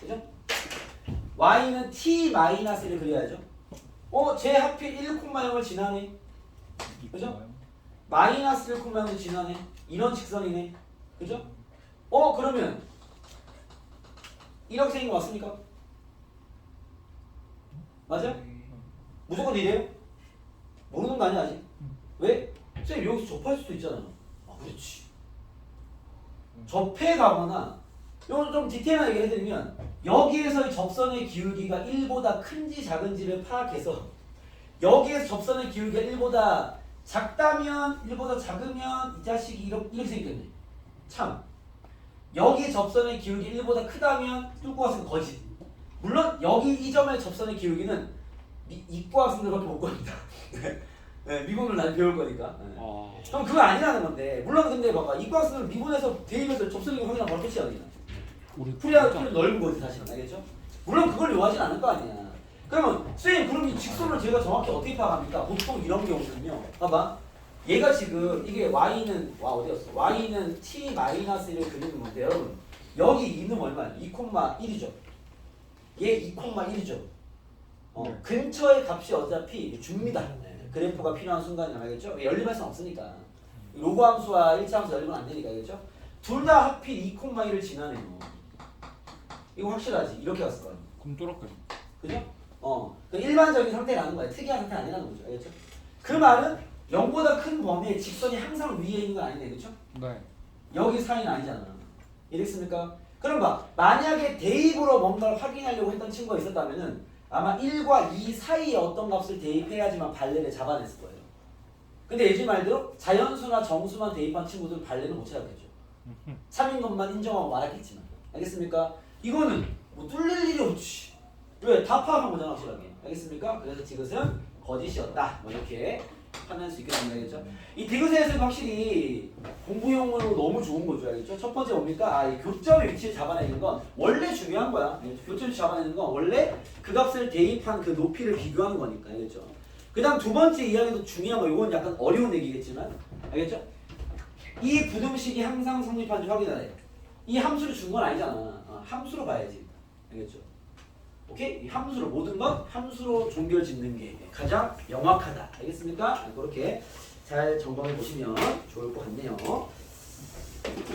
그죠? y는 t-를 그려야죠. 쟤 하필 1,0을 지나네. 그죠? 마이너스 1콤마는 지나네. 이런 직선이네. 그죠? 그러면 이렇게 생긴 거 맞습니까? 맞아? 무조건 이래요? 모르는 거 아니야 아직? 왜? 쌤 여기서 접할 수도 있잖아. 그렇지. 접해 가거나 이건 좀 디테일하게 얘기해드리면 여기에서의 접선의 기울기가 1보다 큰지 작은지를 파악해서 여기에서 접선의 기울기가 1보다 작다면 1보다 작으면 이 자식이 이렇게 생겼네. 참. 여기 접선의 기울기 1보다 크다면 뚫고 갔으면 거짓. 물론 여기 이 점의 접선의 기울기는 이과 학생들밖에 못 겁니다. 네, 미분을 난 배울 거니까. 네. 그럼 그거 아니라는 건데 물론 근데 봐봐 이과 학생들은 미분에서 대입해서 접선의 확인하면 바로 끝이야 그냥. 풀이야 넓은 거지 사실은 알겠죠? 물론 그걸 요하진 않을 거 아니야. 그러면 선생님 그럼 이 직선을 제가 정확히 어떻게 파악합니까? 보통 이런 경우는요. 봐봐. 얘가 지금 이게 y는 어디였어? y는 t-1을 그리는 건데 여러분 여기 2는 얼마야? 2,1이죠. 얘 2,1이죠. 근처의 값이 어차피 줍니다. 그래프가 필요한 순간이 알겠죠? 연립할 수는 없으니까. 로그 함수와 1차 함수 연립은 안 되니까 알겠죠? 둘 다 하필 2,1을 지나네요. 이거 확실하지? 이렇게 갔을 거야. 그럼 쫄았겠네. 그죠? 그 일반적인 상태라는 거야. 특이한 상태는 아니라는 거죠. 알겠죠? 그 말은 0보다 큰 범위에 직선이 항상 위에 있는 건 아니네. 그쵸? 네. 여기 사이는 아니잖아. 이랬습니까? 그럼 봐. 만약에 대입으로 뭔가를 확인하려고 했던 친구가 있었다면은 아마 1과 2 사이에 어떤 값을 대입해야지만 발레를 잡아냈을 거예요. 근데 예전 말대로 자연수나 정수만 대입한 친구들 발레는 못 찾았겠죠. 3인 것만 인정하고 말았겠지만. 알겠습니까? 이거는 뭐 뚫릴 일이 없지. 왜? 다 파악한 거잖아 확실하게. 알겠습니까? 그래서 디귿은 거짓이었다. 뭐 이렇게 판단할 수 있겠습니다. 알겠죠? 이 디귿에서는 확실히 공부용으로 너무 좋은 거죠. 알겠죠? 첫 번째 뭡니까? 이 교점의 위치를 잡아내는 건 원래 중요한 거야. 교점을 잡아내는 건 원래 그 값을 대입한 그 높이를 비교하는 거니까. 알겠죠? 그 다음 두 번째 이야기도 중요한 거. 이건 약간 어려운 얘기겠지만 알겠죠? 이 부등식이 항상 성립한지 확인하래. 이 함수를 준 건 아니잖아. 함수로 봐야지. 알겠죠? 오케이? 이 함수로 모든 건 함수로 종결 짓는 게 가장 명확하다. 알겠습니까? 그렇게 잘 점검해 보시면 좋을 것 같네요. 요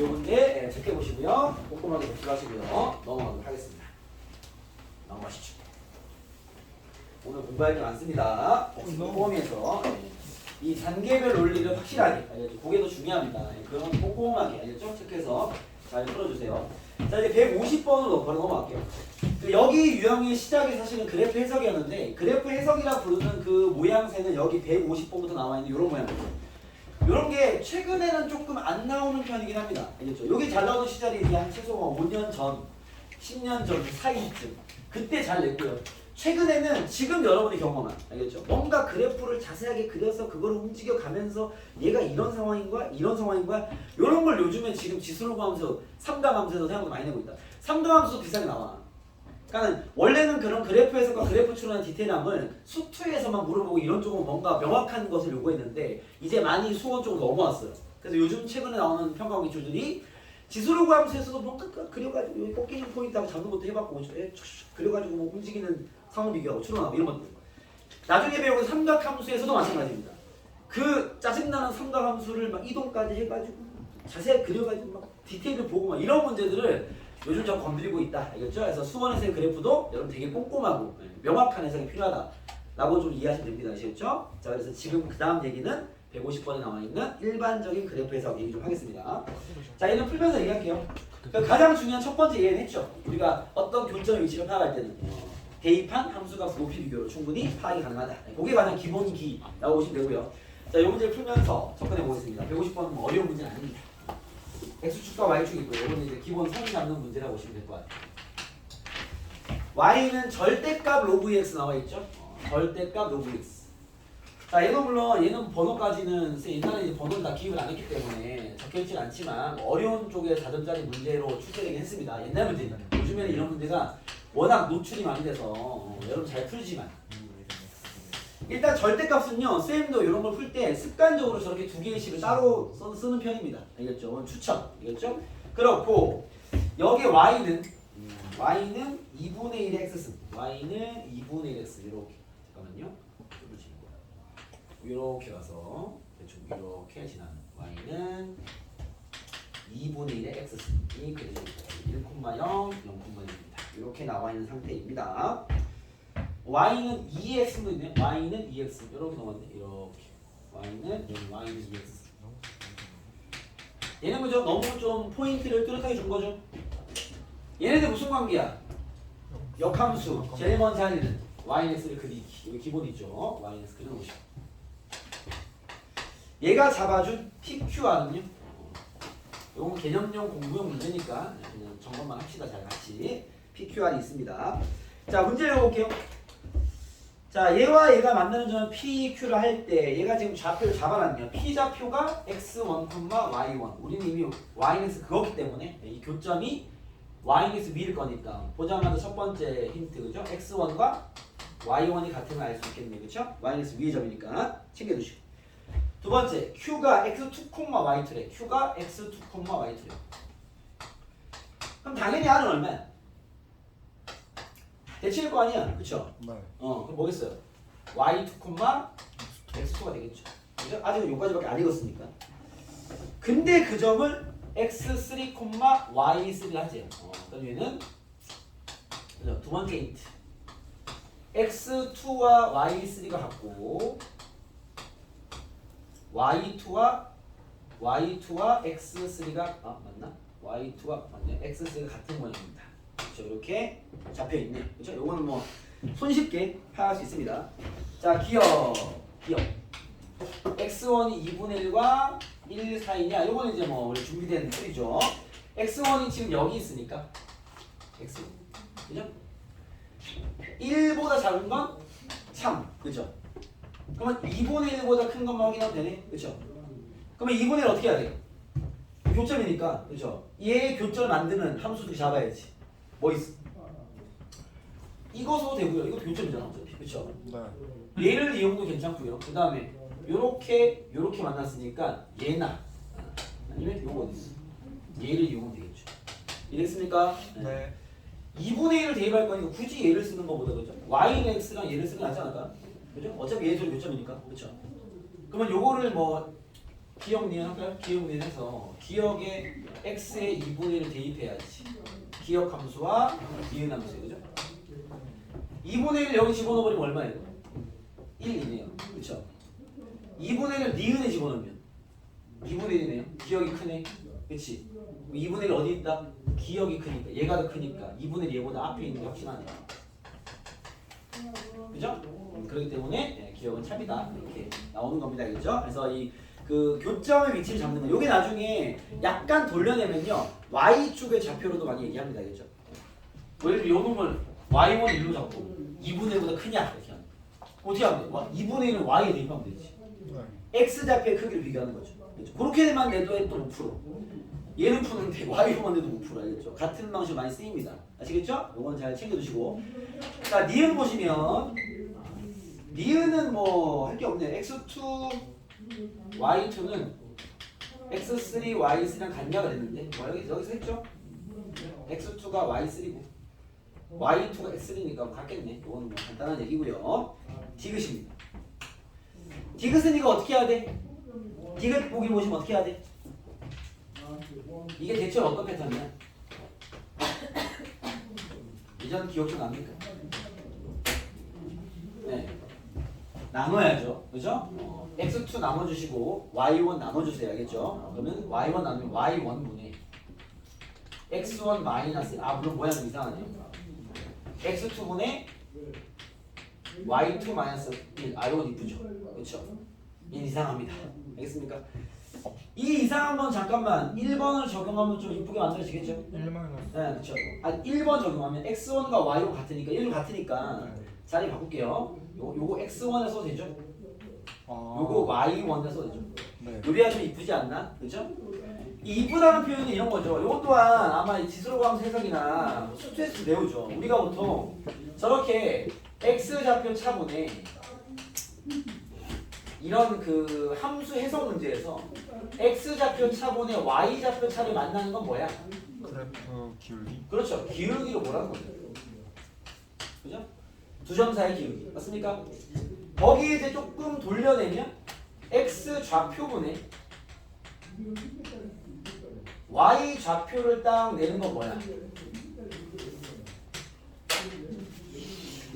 문제 체크해 보시고요. 꼼꼼하게 복습하시고요. 넘어가도록 하겠습니다. 넘어가시죠. 오늘 공부할 게 많습니다. 복습 포함해서 이 단계별 논리를 확실하게 알겠죠? 그게 더 중요합니다. 그런 꼼꼼하게 알겠죠? 체크해서 잘 풀어주세요. 자 이제 150번으로 바로 넘어갈게요. 여기 유형의 시작이 사실은 그래프 해석이었는데 그래프 해석이라 부르는 그 모양새는 여기 150번부터 나와 있는 이런 모양이죠. 이런 게 최근에는 조금 안 나오는 편이긴 합니다. 알겠죠? 여기 잘 나오는 시절이 한 최소 5년 전, 10년 전 사이쯤 그때 잘 냈고요. 최근에는 지금 여러분이 경험한 알겠죠? 뭔가 그래프를 자세하게 그려서 그걸 움직여 가면서 얘가 이런 상황인가 이런 상황인가 이런 걸 요즘에 지금 지수로 가면서 3다함수에서 생각을 많이 내고 있다. 3다함수도 비슷하게 나와. 그러니까 원래는 그런 그래프 해석과 그래프 추론한 디테일함을 수투에서만 물어보고 이런 쪽은 뭔가 명확한 것을 요구했는데 이제 많이 수원 쪽으로 넘어왔어요. 그래서 요즘 최근에 나오는 평가 기술들이 지수로 함수에서도 뭔가 그려가지고 여기 꺾이는 포인트하고 잡는 것도 해봤고 그려가지고 뭐 움직이는 상호 비교하고 추론하고 이런 것들. 나중에 배우는 삼각함수에서도 마찬가지입니다. 그 짜증나는 삼각함수를 막 이동까지 해가지고 자세히 그려가지고 막 디테일을 보고 막 이런 문제들을 요즘 좀 건드리고 있다. 알겠죠? 그래서 수원에서의 그래프도 여러분 되게 꼼꼼하고 명확한 해석이 필요하다라고 좀 이해하시면 됩니다. 아시겠죠? 자 그래서 지금 그 다음 얘기는 150번에 나와 있는 일반적인 그래프 해석 얘기 좀 하겠습니다. 자 얘는 풀면서 얘기할게요. 그러니까 가장 중요한 첫 번째 얘기는 했죠. 우리가 어떤 교점의 위치를 파악할 때는 대입한 함수값 높이 비교로 충분히 파악이 가능하다. 그게 가장 기본기라고 보시면 되고요. 자, 이 문제를 풀면서 접근해 보겠습니다. 150번은 뭐 어려운 문제는 아닙니다. x축과 y축이고요. 이거는 이제 기본 선 잡는 문제라고 보시면 될 것 같아요. y는 절대값 로그 x 나와 있죠. 절대값 로그 x. 자, 얘는 물론 얘는 번호까지는 옛날에 이제 번호를 다 기입을 안 했기 때문에 적혀있진 않지만 어려운 쪽의 4점짜리 문제로 출제되긴 했습니다. 옛날 문제니까. 요즘에는 이런 문제가 워낙 노출이 많이 돼서 여러분 잘 풀지만 일단 절대값은요 쌤도 이런 걸 풀 때 습관적으로 저렇게 두 개의 식을 따로 쓰는 편입니다. 알겠죠? 추천. 알겠죠? 그렇고 여기 y는 2분의 1의 x승 y는 2분의 1 x 이렇게 잠깐만요. 이렇게 가서 대충 이렇게 지나는 y는 2분의 1의 x승이 그래서 1,0, 0,1입니다. 이렇게 나와 있는 상태입니다. y는 2x도 있네요. y는 2x 이렇게 넘었네. 이렇게 y는 2x. 얘는 그죠? 너무 좀 포인트를 뚜렷하게 준 거죠. 얘네들 무슨 관계야? 역함수. 제일 먼저 할 일은 yx를 그리기. 이거 기본이죠. yx 그려놓으시고. 얘가 잡아준 PQR은요. 이건 개념용 공부용 문제니까 그냥 점검만 합시다. 잘 같이. PQR이 있습니다. 자, 문제 읽어볼게요. 자, 얘와 얘가 만나는 점은 PQ를 할 때 얘가 지금 좌표를 잡아놨네요. P 좌표가 x1, y1. 우리는 이미 yx 그거기 때문에 이 교점이 yx 위일 거니까 보자마자 첫 번째 힌트 그죠? x1과 y1이 같은 걸 알 수 있겠네요. 그렇죠? yx 위의 점이니까 챙겨두시고. 두 번째, q가 x2, y2래. q가 x2, y2래. 그럼 당연히 r은 얼마야? 대칭일 거 아니야? 그쵸? 네. 그럼 뭐겠어요? y2, x2가 되겠죠. 그죠? 아직은 여기까지밖에 안 읽었으니까. 근데 그 점을 x3, y3를 하세요. 그럼 얘는 그죠? 두 번째 힌트. x2와 y3가 같고 y2와 x3가 맞나? y2가 맞네. x3가 같은 모양입니다. 그렇죠? 이렇게 잡혀 있네. 그렇죠? 요거는 뭐 손쉽게 파악할 수 있습니다. 자, 기억. x1이 2분의 1과 1 사이냐? 요거는 이제 뭐 우리 준비된 풀이죠. x1이 지금 여기 있으니까 x. 그죠? 1보다 작은 건 참. 그죠? 그러면 2분의 1보다 큰 것만 확인하면 되네. 그렇죠? 그러면 2분의 1 어떻게 해야 돼? 교점이니까. 그렇죠? 얘의 교점을 만드는 함수도 잡아야지. 뭐 있어? 이거 써도 되고요. 이거 교점이잖아. 그렇죠? 네. 얘를 이용도 괜찮고요. 그 다음에 요렇게 만났으니까 얘나 아니면 요거 어디 있어? 얘를 이용하면 되겠죠. 이해됐습니까? 네. 2분의 1을 대입할 거니까 굳이 얘를 쓰는 것보다 그죠? y는 x랑 얘를 쓰는 게 낫지 않을까? 그죠? 어차피 얘 소리 교점이니까. 그렇죠? 그러면 요거를 뭐 기억 니은 할까요? 기억 니은 해서 기억에 x의 2분의 1을 대입해야지. 기억 함수와 니은 함수 그죠? 2분의 1을 여기 집어넣어버리면 얼마예요? 1이네요. 그렇죠? 2분의 1을 니은에 집어넣으면 2분의 1이네요. 기억이 크네. 그렇지? 2분의 1 어디 있다? 기억이 크니까 얘가 더 크니까 2분의 1 얘보다 앞에 있는 게 확실하네. 그죠? 그렇기 때문에 기억은 찹이다 이렇게 나오는 겁니다. 그죠? 그래서 이 그 교점의 위치를 잡는 거. 요게 나중에 약간 돌려내면요 y축의 좌표로도 많이 얘기합니다. 그죠? 예를 들어 요 놈을 y1 1로 잡고 2분의 1보다 크냐 이렇게 하는 거. 어떻게 하면 돼? 2분의 1은 y에 대입하면 되지. x 좌표의 크기를 비교하는 거죠. 그렇죠? 그렇게만 내도 또 못 풀어. 얘는 푸는데 y로만 내도 못 풀어. 알겠죠? 같은 방식 많이 쓰입니다. 아시겠죠? 요건 잘 챙겨두시고. 자, 니은 보시면 니은은 뭐 할 게 없네요. x2, y2는 x3, y3랑 같냐가 됐는데 뭐 여기서 했죠? x2가 y3고 y2가 x3니까 같겠네. 이건 뭐 간단한 얘기고요. 디귿입니다. 디귿은 이거 어떻게 해야 돼? 디귿 보기 보시면 어떻게 해야 돼? 이게 대체 어떤 패턴이야? 이전 기억 좀 납니까? 네. 나눠야죠. 그죠? x2 나눠주시고 y1 나눠주세요. 알겠죠? 그러면 y1 나누면 y1분의 x1 마이너스 물론 모양이 이상하네요. x2분의 y2 마이너스 1 이건 이쁘죠? 그렇죠? 얘는 이상합니다. 알겠습니까? 이 이상한 건 잠깐만 1번을 적용하면 좀 이쁘게 만들어지겠죠? 1 네, 그렇죠. 1번 적용하면 x1과 y1 같으니까 1로 같으니까 자리 바꿀게요. 요거 x1에 써도 되죠? 요거 y1에 써도 되죠? 네. 요래야 좀 이쁘지 않나? 그죠? 이 이쁘다는 표현이 이런 거죠. 요것 또한 아마 이 지수로감 해석이나 수트에서 배우죠. 우리가 보통 저렇게 x 좌표 차분에 이런 그 함수 해석 문제에서 x 좌표 차분에 y 좌표 차를 만나는 건 뭐야? 그래프 기울기. 그렇죠. 기울기로 뭐라는 거죠. 그죠? 두 점 사이 기울기. 맞습니까? 거기에 이제 조금 돌려내면 x 좌표분에 y 좌표를 딱 내는 건 뭐야?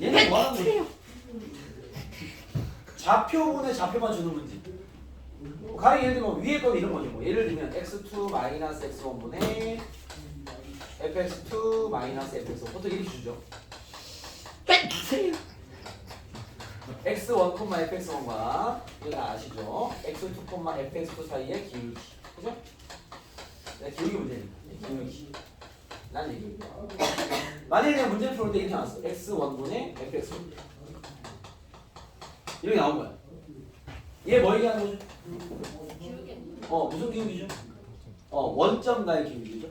얘는 뭐 하는 거지? 좌표분에 좌표만 주는 문제. 가령 예를 들면 위에 거는 이런 거죠. 뭐 예를 들면 x2 마이너스 x1분의 fx2 마이너스 fx1 보통 이렇게 주죠. x1, fx1과 이거 다 아시죠? x2, fx2 사이의 기울기. 그죠? 네, 기울기 문제니까. 기울기. 난 얘기. 만약에 내가 문제를 풀 때 이렇게 나왔어. x1분의 fx1. 이렇게 나온 거야. 얘 뭐 얘기하는 거죠? 무슨 기울기죠? 원점과의 기울기죠.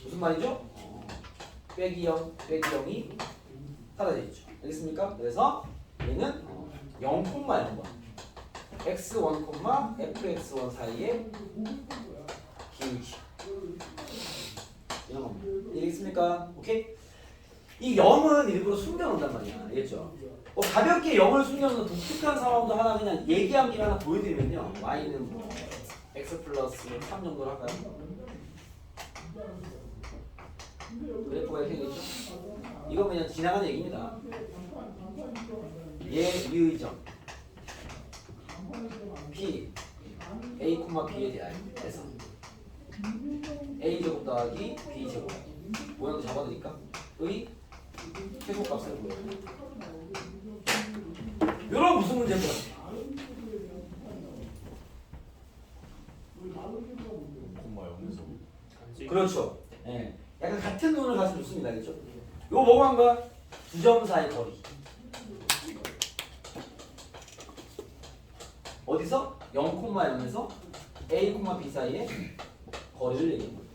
무슨 말이죠? 빼기 0, 빼기 0이 사라져 있죠. 알겠습니까? 그래서 얘는 0,0번 x1, fx1 사이의 기울기 이런 겁니다. 이해겠습니까? 오케이? 이 0은 일부러 숨겨놓는단 말이야. 알겠죠? 가볍게 0을 숨겨놓는 독특한 상황도 하나 그냥 얘기한 김에 하나 보여드리면요. y는 뭐 x 플러스 3 정도로 할까요? 그래프가 이렇게 되겠죠? 이건 그냥 지나가는 얘기입니다. 얘 미의점 p a, b에 대해서 a 제곱 더하기 b 제곱 모양도 잡아드릴까? 의 최소값을 보여. 이런 무슨 문제인 것 같아? 그렇죠. 네. 약간 같은 눈을 가서 좋습니다. 그렇죠? 이거 뭐고 한 거야? 두 점 사이 거리. 어디서? 0,0에서 a, b 사이의 거리를 얘기한 거예요.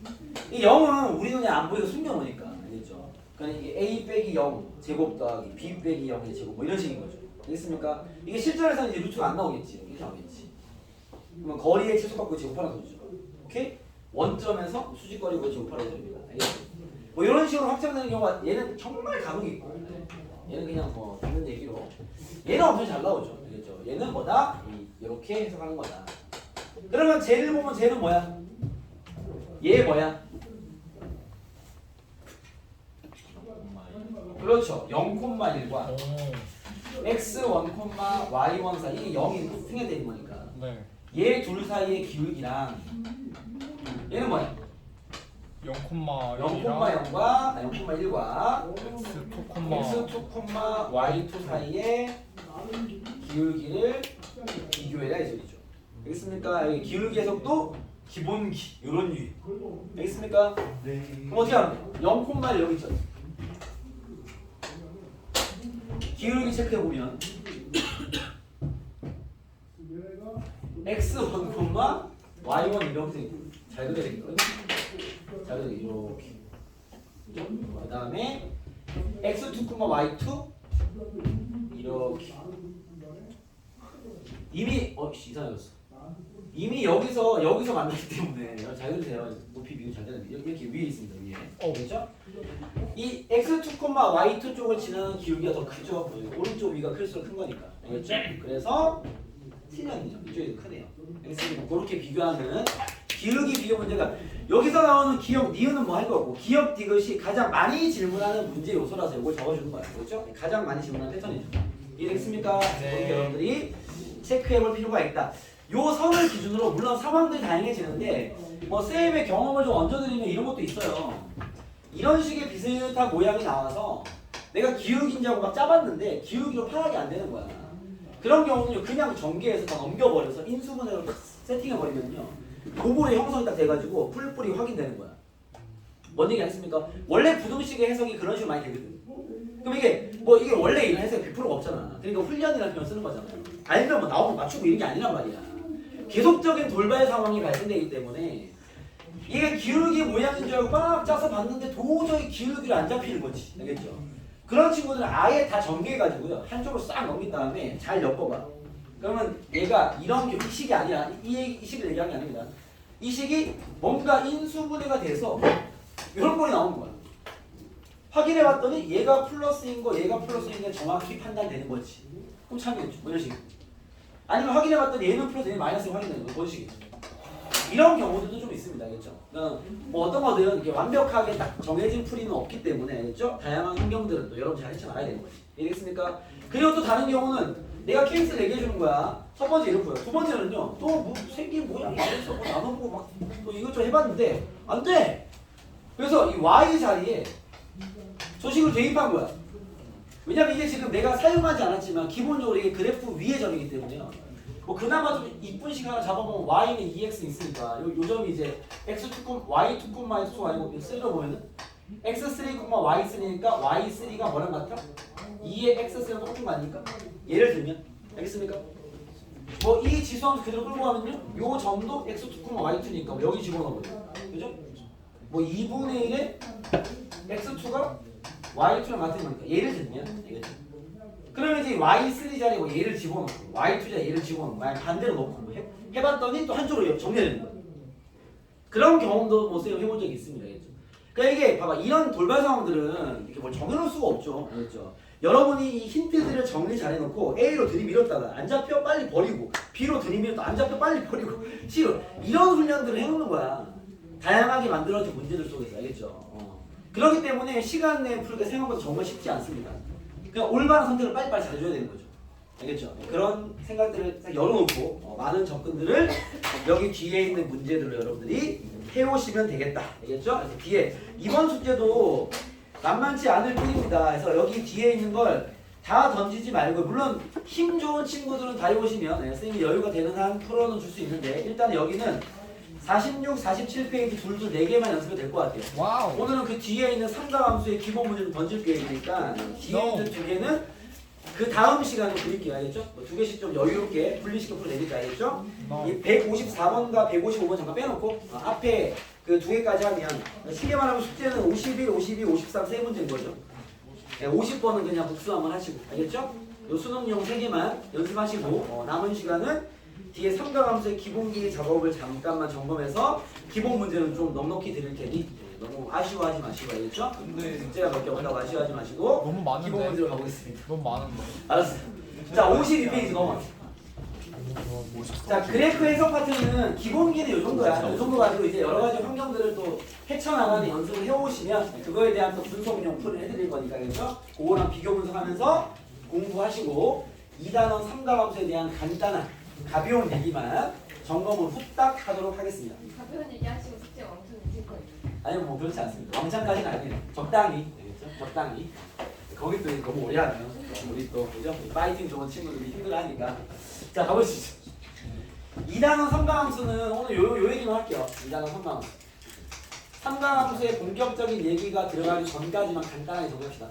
이 0은 우리 눈에 안 보이고 숨겨놓으니까. 알겠죠? 그러니까 이게 a 빼기 0 제곱 더하기 b 빼기 0의 제곱 뭐 이런 식인 거죠. 알겠습니까? 이게 실전에서는 이제 루트가 안 나오겠지. 이게 나오겠지. 그러면 거리의 최소값 제곱하는 소리죠. 오케이? 원점에서 수직거리고 제곱하는 소리입니다. 알겠죠? 뭐 이런 식으로 확장되는 경우가 얘는 정말 간혹 있고 얘는 그냥 뭐 있는 얘기로 얘는 엄청 잘 나오죠. 알겠죠? 얘는 뭐다? 이렇게 해석하는 거다. 그러면 쟤를 보면 쟤는 뭐야? 얘 뭐야? 그렇죠. 0,1과 x1, y1 사이 이게 0이 승해되어 있는 거니까 네. 얘 둘 사이의 기울기랑 얘는 뭐야? 0,0과 0,1과 x2, y2 사이의 기울기를 비교해라 이 소리죠. 알겠습니까? 여기 기울기 해석도 기본기 이런 유의. 알겠습니까? 네. 그럼 어떻게 하면 돼? 0,1 여기 있죠. 기울기 체크해 보면 x1, y1 이렇게 잘 그려야 되겠다. 잘 그려 이렇게. 그 다음에 x2, y2 이렇게. 이미 이상해졌어. 이미 여기서 만났기 때문에 잘 그리세요. 높이 비교 잘 되는 이렇게 위에 있습니다. 위에. 그렇죠? 이 x2, y2 쪽을 지나는 기울기가 더 크죠. 오른쪽 위가 클수록 큰 거니까. 알겠죠? 그래서 틀렸네요. 이쪽이 더 크네요. 알겠습니까? 그렇게 비교하는 기울기 비교 문제가 여기서 나오는 기억 니은은 뭐 할 거고 기억 디귿이 가장 많이 질문하는 문제 요소라서 이걸 적어주는 거예요. 그렇죠? 가장 많이 질문하는 패턴이죠. 이해되겠습니까? 네. 여러분들이 체크해볼 필요가 있다. 요 선을 기준으로 물론 상황들이 다양해지는데 뭐 쌤의 경험을 좀 얹어드리면 이런 것도 있어요. 이런 식의 비슷한 모양이 나와서 내가 기울기인지하고 막 짜봤는데 기울기로 파악이 안 되는 거야. 그런 경우는 그냥 전개해서 다 넘겨버려서 인수분해로 세팅해버리면요 고볼의 형성이 딱 돼가지고 풀뿌리 확인되는 거야. 뭔 얘기 아니겠습니까? 원래 부등식의 해석이 그런 식으로 많이 되거든. 그럼 이게 원래 이런 해석이 100%가 없잖아. 그러니까 훈련이라는 표현 쓰는 거잖아. 알면 뭐 나오면 맞추고 이런 게 아니란 말이야. 계속적인 돌발 상황이 발생되기 때문에 이게 기울기 모양인 줄 알고 막 짜서 봤는데 도저히 기울기를 안 잡히는 거지. 알겠죠? 그런 친구들은 아예 다 전개해가지고요 한쪽으로 싹 넘긴 다음에 잘 엮어봐. 그러면 얘가 이런 이 식이 아니라 이 식을 얘기하는 게 아닙니다. 이 식이 뭔가 인수분해가 돼서 이런 꼴이 나온 거야. 확인해봤더니 얘가 플러스인 거 얘가 플러스인 게 정확히 판단되는 거지. 그럼 참겠죠. 뭐 이런 식. 아니면 확인해봤더니 얘는 플러스 얘는 마이너스 확인되는 거 번식이. 이런 경우들도 좀 있습니다. 알겠죠? 뭐 어떤 거든 이렇게 완벽하게 딱 정해진 풀이는 없기 때문에 알겠죠? 다양한 환경들은 또 여러분 잘 헤쳐나가야 되는 거지. 이해됐습니까? 그리고 또 다른 경우는 내가 케이스를 얘기해 주는 거야. 첫 번째 이렇고요. 두 번째는요. 또 뭐 생긴 모양이 이래서 뭐 나눠보고 막 또 이것저것 해봤는데 안 돼. 그래서 이 y 자리에 소식을 대입한 거야. 왜냐면 이게 지금 내가 사용하지 않았지만 기본적으로 이게 그래프 위의 점이기 때문에요. 뭐 그나마 좀 이쁜 식 하나 잡아보면 y는 2x 있으니까 요 점이 이제 x2, y2, 2 아니고 3로 보면은 x3, y3니까 y3가 뭐랑 같아? 2의 x3랑 똑같은 거 아닙니까? 예를 들면 알겠습니까? 뭐 이 지수함수 그대로 끌고 가면요 요 점도 x2, y2니까 뭐 여기 집어넣어버려. 그죠? 뭐 2분의 1의 x2가 y2랑 같은 거니까 예를 들면 알겠죠? 그러면 이제 y3 자리에 뭐 얘를 집어넣고 y2 자리에 얘를 집어넣고 만약 반대로 넣고 뭐 해봤더니 또 한쪽으로 정리되는 거예요. 그런 경험도 뭐 쌤 해본 적이 있습니다. 알겠죠? 그러니까 이게 봐봐 이런 돌발 상황들은 이렇게 뭘 정해놓을 수가 없죠. 알겠죠? 여러분이 이 힌트들을 정리 잘 해놓고 A로 들이밀었다가 안 잡혀 빨리 버리고 B로 들이밀었다 안 잡혀 빨리 버리고 C로 이런 훈련들을 해놓는 거야. 다양하게 만들어진 문제들 속에서 알겠죠? 그렇기 때문에 시간 내에 풀기가 생각보다 정말 쉽지 않습니다. 그냥 올바른 선택을 빨리빨리 잘해줘야 되는 거죠. 알겠죠? 그런 생각들을 딱 열어놓고 많은 접근들을 여기 뒤에 있는 문제들로 여러분들이 해오시면 되겠다. 알겠죠? 그래서 뒤에 이번 숙제도 만만치 않을 뿐입니다. 그래서 여기 뒤에 있는 걸 다 던지지 말고 물론 힘 좋은 친구들은 다 해오시면 선생님이 여유가 되는 한 풀어는 줄 수 있는데 일단 여기는 46, 47페이지 둘둘 4개만 연습이 될 것 같아요. 와우. 오늘은 그 뒤에 있는 삼각함수의 기본 문제를 던질 계획이니까 뒤에 있는 2개는 그 다음 시간에 드릴게요. 알겠죠? 뭐 2개씩 좀 여유롭게 분리시켜 풀어내니까 알겠죠? 이 154번과 155번 잠깐 빼놓고 앞에 그 2개까지 하면 쉽게 말하면 숙제는 51, 52, 53 세 문제인 거죠. 50번은 그냥 복수 한번 하시고 알겠죠? 요 수능용 3개만 연습하시고 남은 시간은 뒤에 삼각함수의 기본기 작업을 잠깐만 점검해서 기본 문제는 좀 넉넉히 드릴 테니 너무 아쉬워하지 마시고 알겠죠? 근데 숙제가 몇 개 없다고 아쉬워하지 마시고 너무 많은데. 기본 문제로 가보겠습니다. 너무 많은데. 알았어요. 자 52페이지 넘어. 자 그래프 해석 파트는 기본기는 이 정도야. 이 정도 가지고 이제 여러 가지 환경들을 또 헤쳐나가는 연습을 해오시면 그거에 대한 또 분석용 풀을 해드릴 거니까 그렇죠? 그거랑 비교 분석하면서 공부하시고 2단원 삼각함수에 대한 간단한 가벼운 얘기만 점검을 후딱 하도록 하겠습니다. 가벼운 얘기하시고 숙제 왕창 내실 거예요. 아니요 뭐 그렇지 않습니다. 왕창까지는 아니에요. 적당히 알겠죠? 적당히. 거기 또 너무 오래 하면 우리 또 그죠? 파이팅 좋은 친구들이 힘들어하니까 자 가보시죠. 2단원 삼각함수는 오늘 요 얘기만 할게요. 2단원 삼각함수. 삼각함수의 본격적인 얘기가 들어가기 전까지만 간단하게 정리합시다.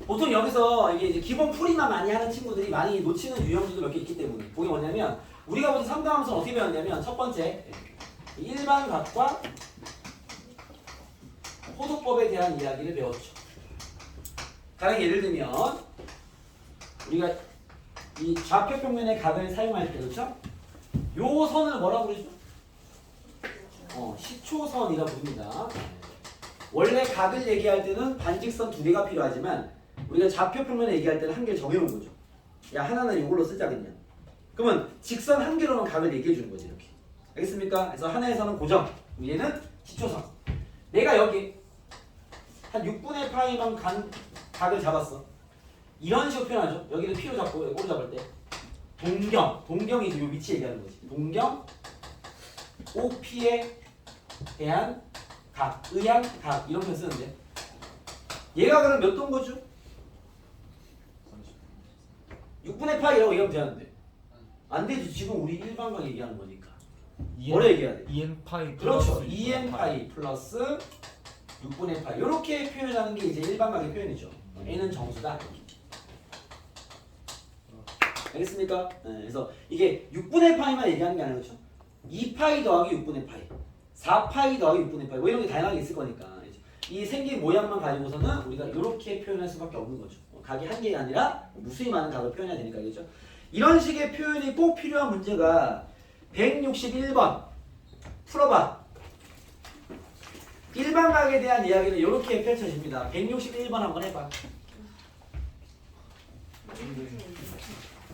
보통 여기서 이게 이제 기본 풀이만 많이 하는 친구들이 많이 놓치는 유형들도 몇 개 있기 때문에 그게 뭐냐면 우리가 보통 삼각함수는 어떻게 배웠냐면 첫 번째 일반각과 호도법에 대한 이야기를 배웠죠. 가령 예를 들면 우리가 이 좌표평면의 각을 사용할 때 그렇죠? 요 선을 뭐라고 그러죠? 시초선이라고 부릅니다. 원래 각을 얘기할 때는 반직선 2개가 필요하지만 우리가 좌표평면을 얘기할 때는 한 개를 정해놓은 거죠. 야 하나는 이걸로 쓰자 그냥. 그러면 직선 한 개로만 각을 얘기해 주는 거지 이렇게. 알겠습니까? 그래서 하나에서는 고정, 얘는 시초선. 내가 여기 한 6분의 파이만 간 각을 잡았어. 이런 식으로 표현하죠. 여기는 P로 잡고 꼬리 잡을 때 동경이 이제 요 위치 얘기하는 거지. 동경 OP에 대한 각, 의한 각 이런 표현 쓰는데 얘가 그럼 몇 도인 거죠? 6분의 파이라고 얘기하면 되는데 안 되지. 지금 우리 일반각 얘기하는 거니까 뭐라 얘기해야 돼? 2n 파이 그렇죠. 2n 파이 플러스 6분의 파이 이렇게 표현하는 게 이제 일반각의 표현이죠. n은 정수다. 알겠습니까? 네, 그래서 이게 6분의 파이만 얘기하는 게 아니라 그렇죠. 2파이 더하기 6분의 파이 4파이 더하기 6분의 파이 뭐 이런 게 다양하게 있을 거니까 이 생긴 모양만 가지고서는 우리가 이렇게 표현할 수밖에 없는 거죠. 각이 한 개가 아니라 무수히 많은 각을 표현해야 되니까 그렇죠. 이런 식의 표현이 꼭 필요한 문제가 161번 풀어봐. 일반각에 대한 이야기는 이렇게 펼쳐집니다. 161번 한번 해봐.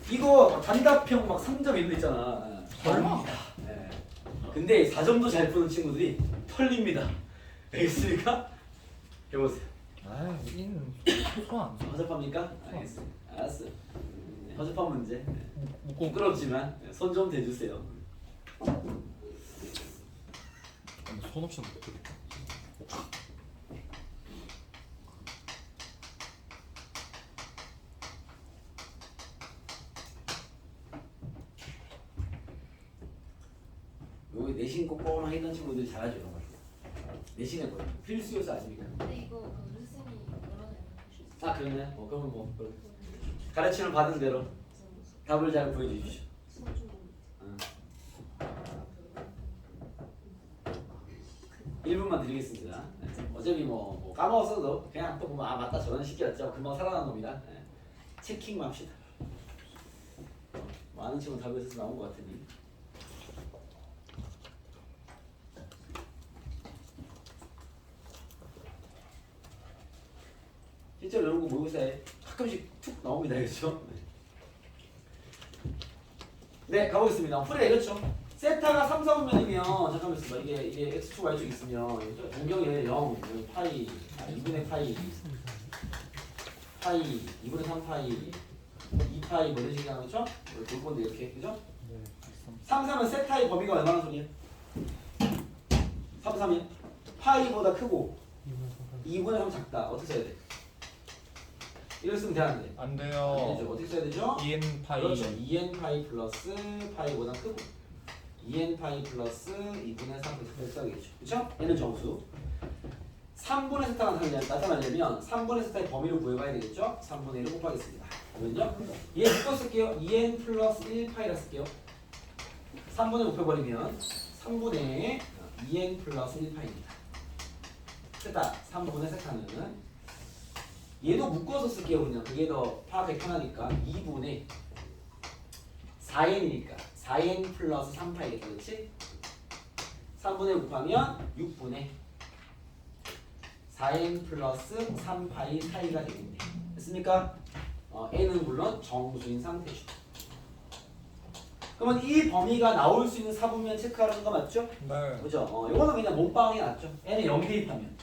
이거 단답형 막 3점 있는 거 있잖아. 설마? 네. 근데 4점도 잘 푸는 친구들이 털립니다. 알겠습니까? 해보세요. 아이 인 손안 써. 허접합니까? 알겠습니다. 알았어요. 네, 허접한 문제. 묶고 부끄럽지만 손 좀 대주세요. 손 없이 못 되겠다. 여기 내신 꼼꼼하게 했던 친구들이 잘하죠 이런 거. 내신의 거예요. 필수 요소 아십니까? 근데 이거 그 루쌤이 여러 개 보실 수 아 그러네. 그러면 뭐 가르침을 받은 대로 답을 잘 보여주십시오. 응. 1분만 드리겠습니다. 네. 어차피 뭐 까먹었어도 그냥 또 보면 아 맞다 저런 식이었죠. 금방 살아난 놈이다. 네. 체킹만 합시다. 뭐 아는 친구 답에서 나온 것 같으니. 실제로 이런 거 모의고사에 가끔씩 툭 나옵니다. 그렇죠? 네, 가보겠습니다. 풀에 이렇죠. 세타가 3, 4분면이면 잠깐만 있어봐. 이게 x축, y축 있으면 동경에 0, 파이, 2분의 파이, 2분의 3 파이, 2파이 뭐 이런 식으로 하는 거죠? 볼 건데 이렇게, 그죠? 네. 3, 3은 세타의 범위가 얼마나 소리야? 3, 3이야? 파이보다 크고 2분의 3 작다. 어떻게 써야 돼? 이걸 쓰면 되는데 안 안 돼요. 되죠. 어떻게 써야 되죠? 2n 파이. 그렇죠. 2n 파이 플러스 파이보다 크고 2n 파이 플러스 2분의 3 이렇게 써야겠죠. 그렇죠? 얘는 정수. 3분의 세타가 나타나려면 3분의 세타의 범위를 구해봐야 되겠죠? 3분의 1을 곱하겠습니다. 그러면요. 얘 묶어 쓸게요. 2n 플러스 1파이라 쓸게요. 3분의 곱해버리면 3분의 2n 플러스 1파이입니다. 세타 3분의 세타는 얘도 묶어서 쓸게요. 그냥 그게 더 파악하기 편하니까 2분의 4n이니까 4n 플러스 3파이겠다. 그렇지? 3분의 곱하면 6분의 4n 플러스 3파이 사이가 되겠네. 됐습니까? n은 물론 정수인 상태죠. 그러면 이 범위가 나올 수 있는 사분면 체크하는 거 맞죠? 네. 그죠? 이거는 그냥 몸빵이 낫죠. n에 0 대입하면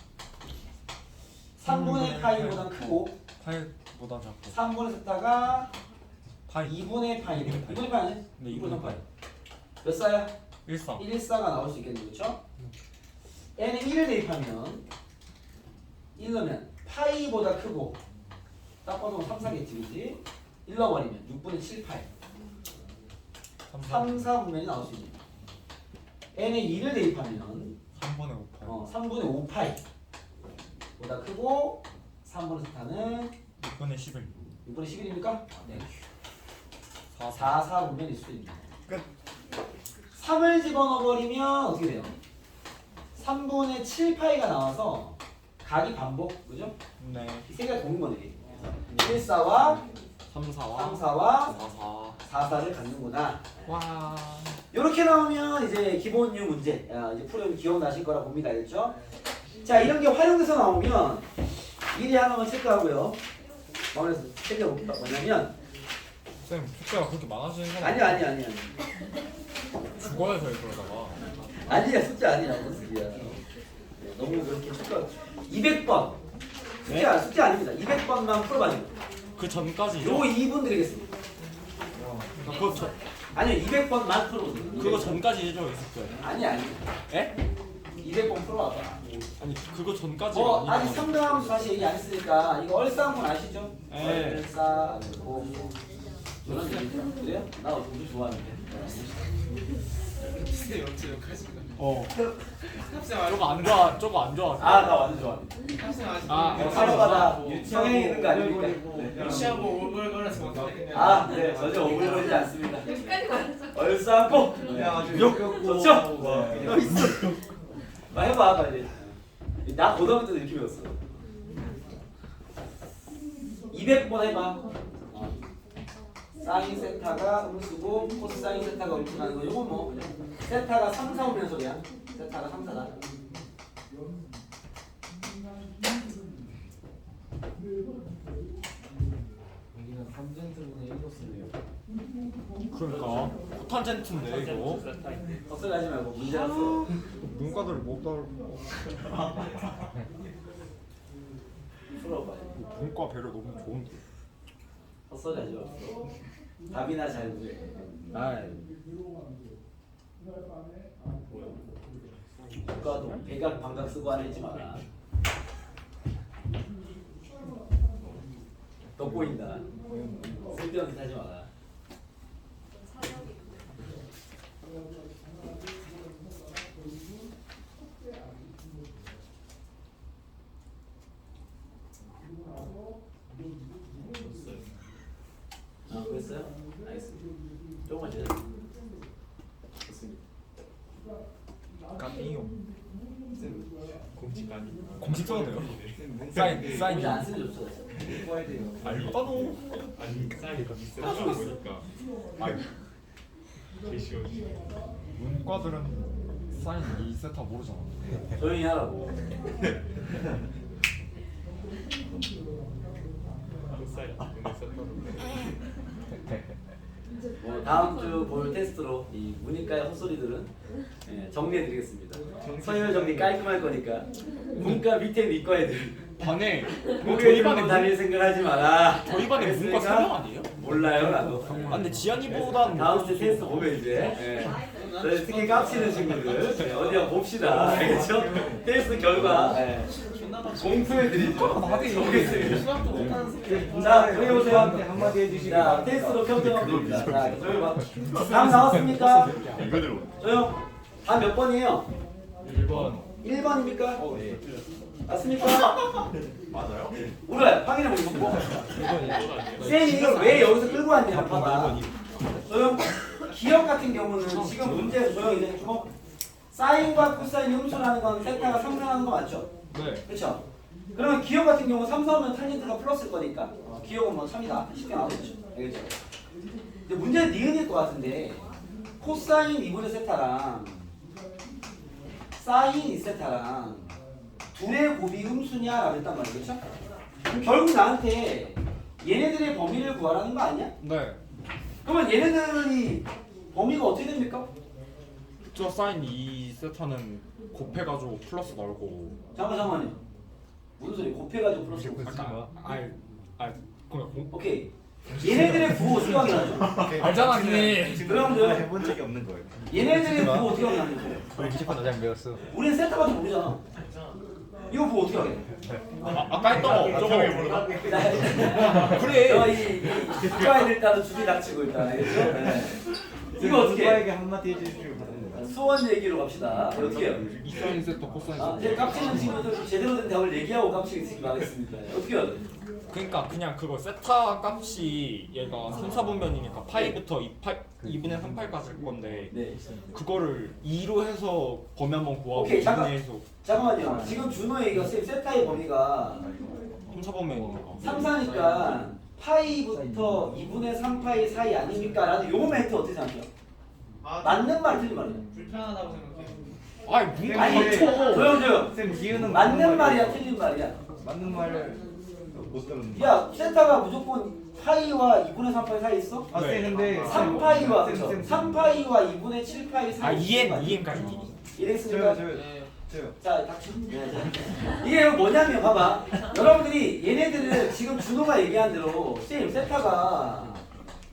3분의 파이보다 크고 파이보다 작고. 3분의 세타가 파이. 2분의 파이네. 2분의 파이 아니야? 네, 2분의 2분의 3파이. 파이. 몇 사야? 1사. 114가 나올 수 있겠네. 그렇죠? n에 1을 대입하면 1 넣으면 파이보다 크고 딱 봐도 3, 4겠지. 그지? 1 넣어버리면 6분의 7파이. 3, 4분면이 나올 수 있는. n에 2를 대입하면 3분의 5파이. 3분의 5파이 보다 크고 3분의 세타는 6분의 11. 6분의 11입니까? 네. 4, 4, 4분면일 수도 있네. 끝. 3을 집어넣어버리면 어떻게 돼요? 3분의 7파이가 나와서 각이 반복, 그죠? 네. 이 세 개가 동인 거네. 1사와 3사와 3사와 4사. 4사를 갖는구나. 와. 이렇게 나오면 이제 기본유 문제, 이제 풀으면 기억나실 거라 봅니다. 알겠죠? 자, 이런 게 활용돼서 나오면 미리 하나만 체크하고요. 마음에서 챙겨볼게요. 뭐냐면 쌤, 숙제가 그렇게 많아지는 건 아니야. 죽어야 돼 그러다가. 아니야, 숫자 아니야. 무슨 소리야. 네, 너무 그렇게 숫자 200번. 숫자 아닙니다. 200번만 풀어봐요. 그 전까지죠? 요 2분 드리겠습니다. 그거 전 아니요, 200번만 풀어보세요. 그거 전까지 해줘 이 숙제. 아니. 에? 200번 풀어봐봐. 아니 그거 전까지. 뭐 아직 3등 함수 다시 얘기 안 했으니까 이거 얼싸움분 아시죠? 네. 얼싸 뭐 이런 얘기죠. 그래요? 나 우주 좋아하는데. 비슷해 영체 욕하시는 저거 안 좋아. 저거 안 좋아. 나 완전 좋아합니다. 합생 아직 사료마다 성향이 있는 거 아닙니까? 유치하고 오글거려서 막 네, 전혀 오글거리지 않습니다. 여기까지 완전 얼싸고 욕 좋죠? 너 있어. 말 해봐 빨리. 나 고등학교 때도 이렇게 배웠어. 200번 해봐. 사인 세타가 음수고 코사인 세타가 음수라는 거. 이건 뭐 그냥 세타가 3, 4 오면 소리야. 세타가 3, 4다. 여기는 3분의 1로 쓰네요. 코탄젠트인데 이거. 헛소리 하지 말고 문제라서. 문과들을 못 다루고 풀어봐. 문과 배려 너무 좋은데. 헛소리 하지 마. 답이나 잘 보게. 아이. 국가도 백악 방각 쓰고 하지 마라. 더 꼬인다. 쓸데없는 짓 하지 마라. 사역이 아, 그랬어요? 알겠습니다. 조금만 기다려. 좋습니다. 까비요. 공식 아니. 공식 써도 돼요? 사인 사인. 이제 안 쓰면 좋죠. 알바노. 아니 사이가 비슷하다 보니까. 개시원이. 문과들은 사인 2세타 모르잖아. 조용히 하라고. 사이 오늘 썼던 뭐 다음 주 볼 테스트로 이 문이과의 헛소리들은 정리해드리겠습니다. 서열 정리 깔끔할 거니까 문과 밑에 이과 애들 반에 고개 들고 다닐 생각하지 마라. 저희 반에 문과 3명 아니에요? 몰라요 나도. 아 근데 지한이보단 다음 주 테스트 보면 이제 저희 특히 깝치는 친구들 어디 한번 봅시다. 알겠죠? 테스트 결과 공표해드리죠. 보겠습니다. 자, 여기 보세요. 한마디 해주시기 자, 테스트로 평정합니다. 자, 조용 봐. 다음 나왔습니까? 이거대로. 조용. 다음 몇 번이에요? 1번 1번입니까? 네. 맞습니까? 맞아요? 몰라요. 확인해보고. 쌤이 이걸 왜 여기서 끌고 왔냐? 봐봐. 조용. 기억 같은 경우는 지금 문제에서 조용히 이제 주목. 사인과 코사인이 흠수라는 건 세타가 상승하는 거 맞죠? 네. 그렇죠? 그러면 기억 같은 경우 3, 4오면 탄젠트가 플러스일 거니까 기억은 뭐 3이다. 쉽게 나오겠죠? 알겠죠? 근데 문제는 니은일 것 같은데 코사인 2분의 세타랑 사인 2세타랑 둘의 곱이 음수냐라고 했단 말이에요. 그렇죠? 그럼 결국 나한테 얘네들의 범위를 구하라는 거 아니야? 네. 그러면 얘네들이 범위가 어떻게 됩니까? 저 사인 2세타는 곱해가지고 플러스 나오고. 잠깐만요. 무슨 소리? 곱해가지고 플러스. 그냥 오케이. 얘네들의 부호 어떻게 확인하죠? 알잖아 니. 그럼 해본 적이 없는 거예요. 얘네들의 부호 어떻게 확인하는 거예요? 우리 기초권 나장 배웠어. 우리는 세타밖에 모르잖아. 이거 부호 어떻게 확인해? 아까 했던 거 저거 몰라. 그래. 이 국가에 일단은 주비 닥치고 일단 알겠죠? 네. 이거 어떻게 해? 한마디 해주시기 바랍니다. 수원 얘기로 갑시다. 어떻게 해요? 이 사인 세타 코사인 아, 세타. 제 깝치는 친구들 제대로 된 답을 얘기하고 깝치기 바라겠습니다. 어떻게 해야 돼? 그러니까 그냥 그거 세타 값이 얘가 3, 4분면이니까 파이부터 2분의 3파이까지 할 건데 네. 그거를 2로 해서 범위 한번 구하고 오케이, 2분의 잠깐. 해서 잠깐만요. 지금 준호 얘기가 세타의 범위가 3, 4분면이니까 3, 4니까 파이부터 2분의 3파이 사이 아닙니까? 라는 요거만 해도 어떻게 생각해요? 맞는 말 틀린 말이야. 불편하다고 생각해. 아니 문과 아니, 맞춰. 조용. 쌤 기회는 맞는 말이야, 틀린 말이야. 맞는 말을 못 들었는데. 야, 세타가 무조건 파이와 2분의 3파이 사이 있어? 아, 쌤 근데 3파이와 쌤, 3파이와 2분의 7파이 사이. 2N까지. 이랬으니까 저요. 자, 닥쳐. 이게 뭐냐면 봐봐. 여러분들이 얘네들은 지금 준호가 얘기한 대로 쌤 세타가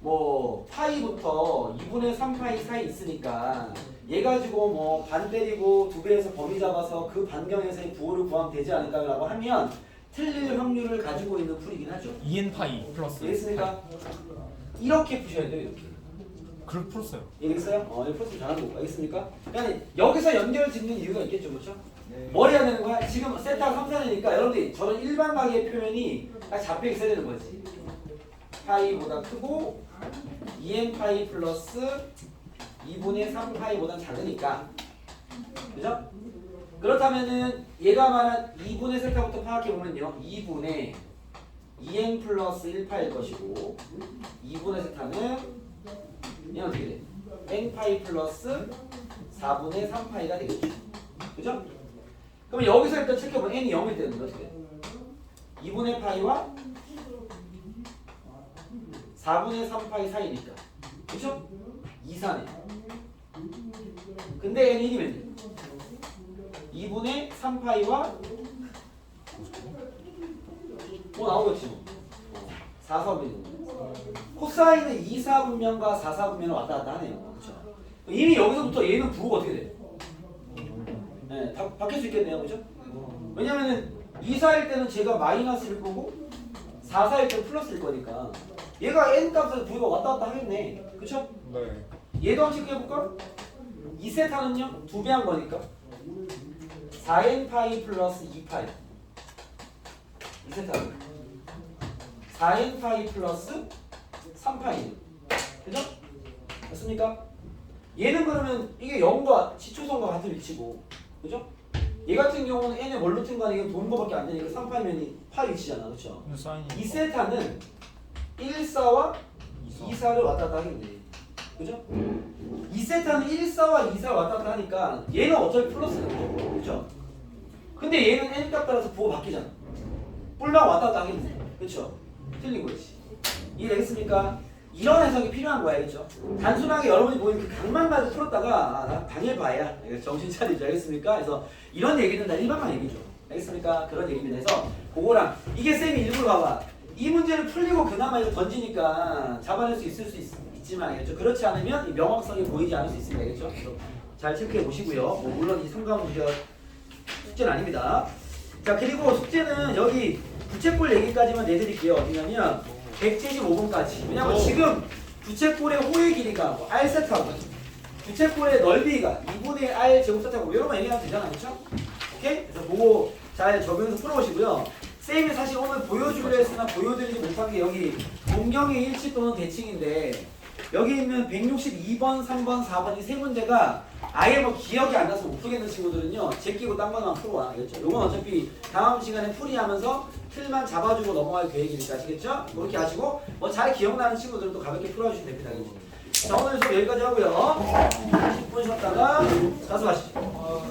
뭐 파이부터 2분의 3파이 사이 있으니까 얘 가지고 뭐 반 때리고 2배에서 범위 잡아서 그 반경에서의 부호를 구하면 되지 않을까라고 하면 틀릴 확률을 가지고 있는 풀이긴 하죠. 2N 파이 플러스. 이랬으니까 이렇게 푸셔야 돼요. 이렇게. 그렇게 풀었어요. 이해됐어요? 이거 풀었으면 잘한 거고 알겠습니까? 그러니까 여기서 연결 짓는 이유가 있겠죠, 그렇죠? 뭘 해야 되는 거야? 지금 세타가 3사니까 여러분들이 저런 일반 가계의 표현이 딱 잡혀 있어야 되는 거지. 파이보다 크고 2n 파이 플러스 2분의 3파이보다 작으니까, 그죠? 그렇다면은 얘가 말한 2분의 세타부터 파악해 보면요, 2분의 2n 플러스 1파일 것이고 2분의 세타는 얘는 어떻게 돼? n파이 플러스 4분의 3파이가 되겠죠. 그죠? 그럼 여기서 일단 체크해보면 n이 0일 때는 어떻게 돼? 2분의 파이와 4분의 3파이 사이니까. 그죠? 2, 4네. 근데 n이 1이면 2분의 3파이와 뭐 나오겠지 뭐. 4, 4분면 코사인은 2, 4분면과 4, 4분면을 왔다 갔다 하네요. 그렇죠? 이미 여기서부터 얘는 부호가 어떻게 돼? 네, 바뀔 수 있겠네요. 그죠? 왜냐면은 2, 4일 때는 제가 마이너스일 거고 4, 4일 때는 플러스일 거니까 얘가 n 값에서 부호가 왔다 갔다 하겠네. 그쵸? 네. 얘도 한번 체크해볼까? 2세타는요? 2배 한 거니까 4n 파이 플러스 2파이 2세타는 4n 파이 플러스 3파이 그죠? 됐습니까? 얘는 그러면 이게 0과 시초선과 같은 위치고 그죠? 얘 같은 경우는 n의 뭘로 튼간에 이게 도는 거밖에 안 되니까 3파이면 파이 위치잖아 그쵸? 근데 사인이 2세타는 1, 4와 2, 4를 왔다 갔다 하겠네 그죠? 2세타는 1, 4와 2, 4를 왔다 갔다 하니까 얘는 어차피 플러스는 거고 그죠? 근데 얘는 n 값 따라서 부호가 바뀌잖아 뿔랑 왔다 갔다 하겠네 그쵸? 틀린 거지 이해되겠습니까? 이런 해석이 필요한 거야 알겠죠? 단순하게 여러분이 보는 그 강만 가지고 풀었다가 나 당해봐야 정신 차리죠 알겠습니까? 그래서 이런 얘기는 다 일반만 얘기죠 알겠습니까? 그런 얘기입니다 해서 그거랑 이게 쌤이 일부러 봐봐 이 문제를 풀리고 그나마 이거 던지니까 잡아낼 수 있을 수 있지만 알겠죠? 그렇지 않으면 이 명확성이 보이지 않을 수 있습니다 알겠죠? 그래서 잘 체크해 보시고요 뭐 물론 이 삼각 문제가 숙제는 아닙니다 자 그리고 숙제는 여기 부채꼴 얘기까지만 내드릴게요 어디냐면 175번까지 왜냐면 지금 부채꼴의 호의 길이가 뭐 r 세타고 부채꼴의 넓이가 2분의 r 제곱 세타고 이런 거 얘기하면 되잖아 그렇죠? 오케이? 그래서 그거 잘 적용해서 풀어보시고요 쌤이 사실 오늘 보여주려 했으나 보여드리지 못한 게 여기 동경의 일치 또는 대칭인데 여기 있는 162번, 3번, 4번 이 세 문제가 아예 뭐 기억이 안 나서 못 풀겠는 친구들은요 제끼고 딴 거만 풀어와 알겠죠? 요건 어차피 다음 시간에 풀이하면서 틀만 잡아주고 넘어갈 계획이니까 아시겠죠? 그렇게 하시고 뭐 잘 기억나는 친구들은 또 가볍게 풀어주시면 됩니다 알겠죠? 자 오늘 수업 여기까지 하고요 10분 쉬었다가 자수하시죠